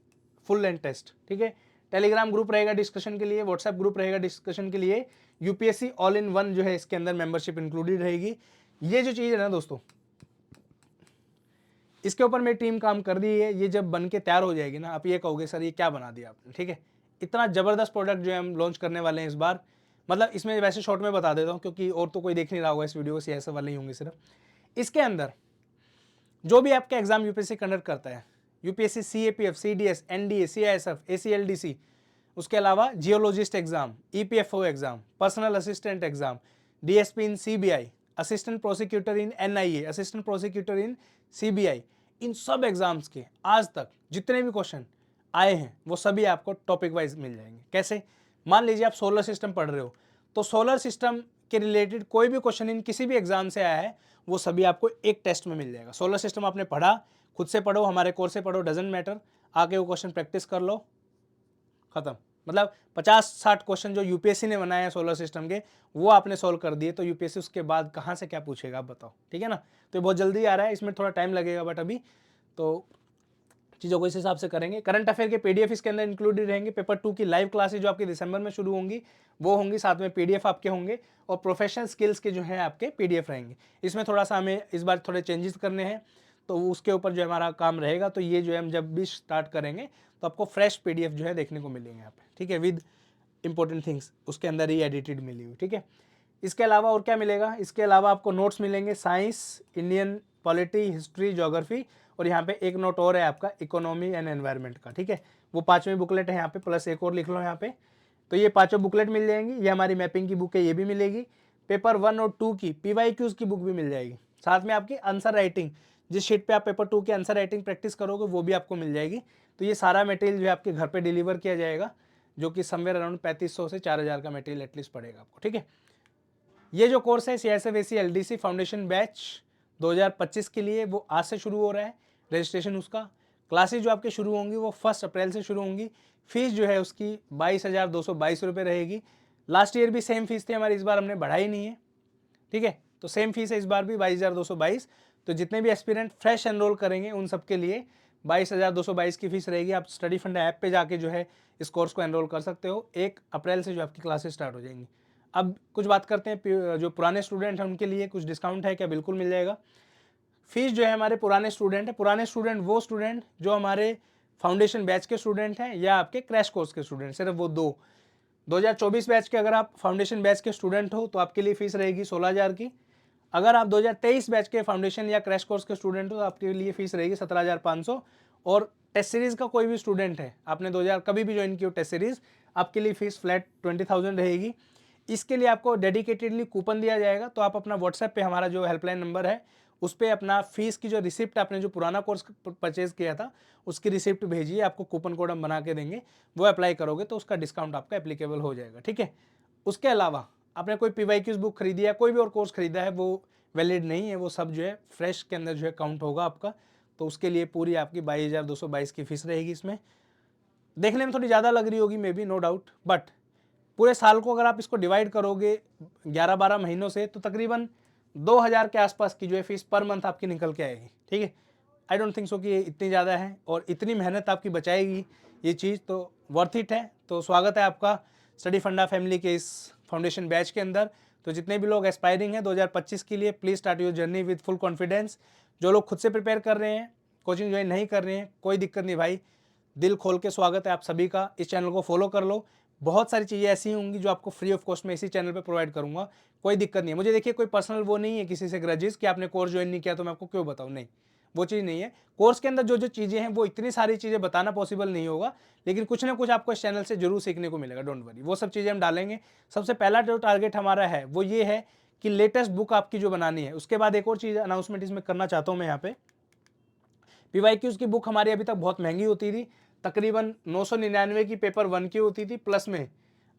फुल लेंथ टेस्ट, ठीक है। टेलीग्राम ग्रुप रहेगा डिस्कशन के लिए, व्हाट्सएप ग्रुप रहेगा डिस्कशन के लिए, यूपीएससी ऑल इन वन जो है इसके अंदर मेंबरशिप इंक्लूडेड रहेगी। ये जो चीज़ है ना दोस्तों, इसके ऊपर मेरी टीम काम कर रही है। ये जब बन के तैयार हो जाएगी ना, आप ये कहोगे सर ये क्या बना दिया आपने, ठीक है। इतना ज़बरदस्त प्रोडक्ट जो है हम लॉन्च करने वाले हैं इस बार। मतलब इसमें वैसे शॉर्ट में बता देता हूँ, क्योंकि और तो कोई देख नहीं रहा होगा इस वीडियो को, सीएसएफ वाले ही होंगे सिर्फ। इसके अंदर जो भी आपका एग्जाम यूपीएससी कंडक्ट करता है, UPSC CAPF, CDS, NDA, CISF, ACLDC, उसके अलावा geologist exam, EPFO exam, personal assistant exam, DSP in CBI, assistant prosecutor in NIA, assistant prosecutor in CBI, इन सब एग्जाम्स के आज तक जितने भी क्वेश्चन आए हैं वो सभी आपको टॉपिक वाइज मिल जाएंगे। कैसे? मान लीजिए आप सोलर सिस्टम पढ़ रहे हो, तो सोलर सिस्टम के रिलेटेड कोई भी क्वेश्चन इन किसी भी एग्जाम से आया है वो सभी आपको एक टेस्ट में मिल जाएगा। सोलर सिस्टम आपने पढ़ा, खुद से पढ़ो, हमारे कोर्स से पढ़ो, डजेंट मैटर, आके वो क्वेश्चन प्रैक्टिस कर लो, खत्म। मतलब 50-60 क्वेश्चन जो यूपीएससी ने बनाए हैं सोलर सिस्टम के, वो आपने सोल्व कर दिए, तो यूपीएससी उसके बाद कहाँ से क्या पूछेगा आप बताओ, ठीक है ना। तो ये बहुत जल्दी आ रहा है, इसमें थोड़ा टाइम लगेगा, बट अभी तो चीज़ों को इस हिसाब से करेंगे। करंट अफेयर के पीडीएफ इसके अंदर इंक्लूडेड रहेंगे। पेपर 2 की लाइव क्लासेज जो आपकी दिसंबर में शुरू होंगी वो होंगी, साथ में पीडीएफ आपके होंगे, और प्रोफेशनल स्किल्स के जो हैं आपके पीडीएफ रहेंगे। इसमें थोड़ा सा हमें इस बार थोड़े चेंजेस करने हैं, तो उसके ऊपर जो हमारा काम रहेगा। तो ये जो है हम जब भी स्टार्ट करेंगे तो आपको फ्रेश पीडीएफ जो है देखने को मिलेंगे यहाँ पे, ठीक है, विद इंपॉर्टेंट थिंग्स उसके अंदर ही एडिटेड मिली हुई, ठीक है। इसके अलावा और क्या मिलेगा? इसके अलावा आपको नोट्स मिलेंगे, science, Indian polity, history, geography, और यहाँ पे एक नोट और है आपका इकोनॉमी एंड एनवायरनमेंट का, ठीक है। वो 5वीं बुकलेट है यहाँ पे, प्लस एक और लिख लो यहाँ पे। तो ये 5 बुकलेट मिल जाएंगी। ये हमारी मैपिंग की बुक है, ये भी मिलेगी। पेपर 1 और 2 की पीवाईक्यूज की बुक भी मिल जाएगी। साथ में आपकी आंसर राइटिंग, जिस शीट पे आप पेपर 2 की आंसर राइटिंग प्रैक्टिस करोगे वो भी आपको मिल जाएगी। तो ये सारा मटेरियल जो है आपके घर पे डिलीवर किया जाएगा, जो कि समवेयर अराउंड 3500 से 4000 का मटेरियल एटलीस्ट पड़ेगा आपको, ठीक है। ये जो कोर्स है CISF AC LDC foundation batch 2025 के लिए, वो आज से शुरू हो रहा है रजिस्ट्रेशन उसका। क्लासेज जो आपके शुरू होंगी वो 1 अप्रैल से शुरू होंगी। फीस जो है उसकी 22,222 रुपये रहेगी। लास्ट ईयर भी सेम फीस थी हमारी, इस बार हमने बढ़ाई नहीं है, ठीक है। तो सेम फीस है इस बार भी 22,222। तो जितने भी एस्पिरेंट फ्रेश एनरोल करेंगे उन सब के लिए 22,222 की फीस रहेगी। आप स्टडी फंड ऐप पे जाके जो है इस कोर्स को एनरोल कर सकते हो। 1 अप्रैल से जो आपकी क्लासेस स्टार्ट हो जाएंगी। अब कुछ बात करते हैं जो पुराने स्टूडेंट हैं उनके लिए कुछ डिस्काउंट है क्या? बिल्कुल मिल जाएगा। फीस जो है हमारे पुराने स्टूडेंट है, पुराने स्टूडेंट वो स्टूडेंट जो हमारे फाउंडेशन बैच के स्टूडेंट हैं या आपके क्रैश कोर्स के स्टूडेंट, सिर्फ वो 2024 बैच के अगर आप फाउंडेशन बैच के स्टूडेंट हो तो आपके लिए फीस रहेगी 16,000 की। अगर आप 2023 बैच के फाउंडेशन या क्रैश कोर्स के स्टूडेंट हो तो आपके लिए फीस रहेगी 17,500। और टेस्ट सीरीज़ का कोई भी स्टूडेंट है, आपने 2000 कभी भी ज्वाइन की हो टेस्ट सीरीज़, आपके लिए फीस फ्लैट 20,000 रहेगी। इसके लिए आपको डेडिकेटेडली कूपन दिया जाएगा, तो आप अपना व्हाट्सएप पे हमारा जो हेल्पलाइन नंबर है उस पर अपना फीस की जो रिसिप्ट आपने जो पुराना कोर्स परचेज किया था उसकी रिसिप्ट भेजिए, आपको कूपन कोड हम बना के देंगे, वो अप्लाई करोगे तो उसका डिस्काउंट आपका एप्लीकेबल हो जाएगा, ठीक है। उसके अलावा आपने कोई PYQs बुक खरीदी है, कोई भी और कोर्स खरीदा है, वो वैलिड नहीं है, वो सब जो है फ्रेश के अंदर जो है काउंट होगा आपका। तो उसके लिए पूरी आपकी 22,222 की फीस रहेगी। इसमें देखने में थोड़ी ज़्यादा लग रही होगी maybe, no doubt, but पूरे साल को अगर आप इसको डिवाइड करोगे 11-12 महीनों से तो तकरीबन 2,000 के आसपास की जो है फीस पर मंथ आपकी निकल के आएगी, ठीक है। आई डोंट थिंक सो कि ये इतनी ज़्यादा है और इतनी मेहनत आपकी बचाएगी ये चीज़, तो वर्थ इट है। तो स्वागत है आपका स्टडी फंडा फैमिली के इस फाउंडेशन बैच के अंदर। तो जितने भी लोग एस्पायरिंग हैं 2025 के लिए, please start your journey with full confidence. जो लोग खुद से प्रिपेयर कर रहे हैं, कोचिंग ज्वाइन नहीं कर रहे हैं, कोई दिक्कत नहीं भाई, दिल खोल के स्वागत है आप सभी का। इस चैनल को फॉलो कर लो, बहुत सारी चीज़ें ऐसी होंगी जो आपको फ्री ऑफ कॉस्ट में इसी चैनल पे प्रोवाइड करूंगा, कोई दिक्कत नहीं है। मुझे देखिए कोई पर्सनल वो नहीं है किसी से ग्रजेस कि आपने कोर्स ज्वाइन नहीं किया तो मैं आपको क्यों बताऊं, नहीं, वो चीज़ नहीं है। कोर्स के अंदर जो जो चीज़ें हैं वो इतनी सारी चीज़ें बताना पॉसिबल नहीं होगा, लेकिन कुछ ना कुछ आपको इस चैनल से जरूर सीखने को मिलेगा, डोंट वरी, वो सब चीज़ें हम डालेंगे। सबसे पहला जो टारगेट हमारा है वो ये है कि लेटेस्ट बुक आपकी जो बनानी है। उसके बाद एक और चीज़ अनाउंसमेंट इसमें करना चाहता हूँ मैं यहाँ पे, PYQs की बुक हमारी अभी तक बहुत महंगी होती थी, तकरीबन 999 की पेपर 1 की होती थी, प्लस में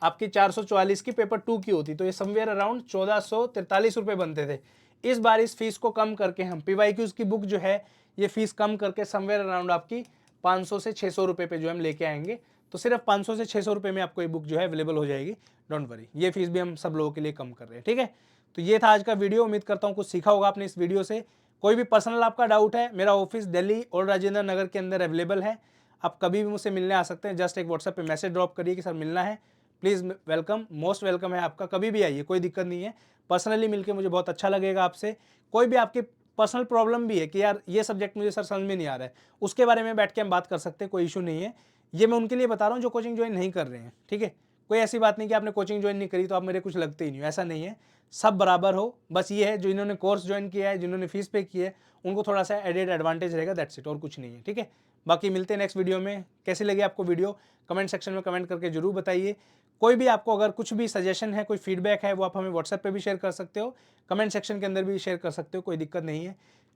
आपकी 444 की पेपर 2 की होती, तो ये समवेयर अराउंड 1443 रुपये बनते थे। इस बार इस फीस को कम करके हम PYQs की बुक जो है ये फीस कम करके समवेयर अराउंड आपकी 500 से 600 रुपये पे जो हम लेके आएंगे। तो सिर्फ 500 से 600 रुपये में आपको ये बुक जो है अवेलेबल हो जाएगी, डोंट वरी, ये फीस भी हम सब लोगों के लिए कम कर रहे हैं, ठीक है। तो ये था आज का वीडियो, उम्मीद करता हूँ कुछ सीखा होगा आपने इस वीडियो से। कोई भी पर्सनल आपका डाउट है, मेरा ऑफिस दिल्ली और राजेंद्र नगर के अंदर अवेलेबल है, आप कभी भी मुझसे मिलने आ सकते हैं। जस्ट एक व्हाट्सएप पे मैसेज ड्रॉप करिए कि सर मिलना है, प्लीज़ वेलकम, मोस्ट वेलकम है आपका, कभी भी आइए, कोई दिक्कत नहीं है। पर्सनली मिलके मुझे बहुत अच्छा लगेगा आपसे। कोई भी आपकी पर्सनल प्रॉब्लम भी है कि यार ये सब्जेक्ट मुझे सर समझ में नहीं आ रहा है, उसके बारे में बैठ के हम बात कर सकते हैं, कोई इशू नहीं है। ये मैं उनके लिए बता रहा हूँ जो कोचिंग ज्वाइन नहीं कर रहे हैं, ठीक है। कोई ऐसी बात नहीं कि आपने कोचिंग ज्वाइन नहीं करी तो आप मेरे कुछ लगते ही नहीं हो, ऐसा नहीं है, सब बराबर हो। बस ये है जो इन्होंने कोर्स ज्वाइन किया है, जिन्होंने फीस पे की है, उनको थोड़ा सा एडेड एडवांटेज रहेगा, दैट्स इट, और कुछ नहीं है, ठीक है। बाकी मिलते हैं नेक्स्ट वीडियो में। कैसी लगी आपको वीडियो कमेंट सेक्शन में कमेंट करके जरूर बताइए। कोई भी आपको अगर कुछ भी सजेशन है, कोई फीडबैक है, वो आप हमें व्हाट्सएप पे भी शेयर कर सकते हो, कमेंट सेक्शन के अंदर भी शेयर कर सकते हो, कोई दिक्कत नहीं है।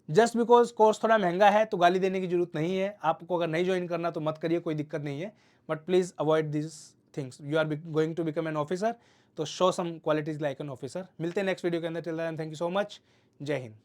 जस्ट बिकॉज कोर्स थोड़ा महंगा है तो गाली देने की जरूरत नहीं है। आपको अगर नहीं ज्वाइन करना तो मत करिए, कोई दिक्कत नहीं है, but please avoid this things. You are going to become an officer, तो show some qualities like an officer. मिलते हैं नेक्स्ट वीडियो के अंदर, till then thank you so much, जय हिंद।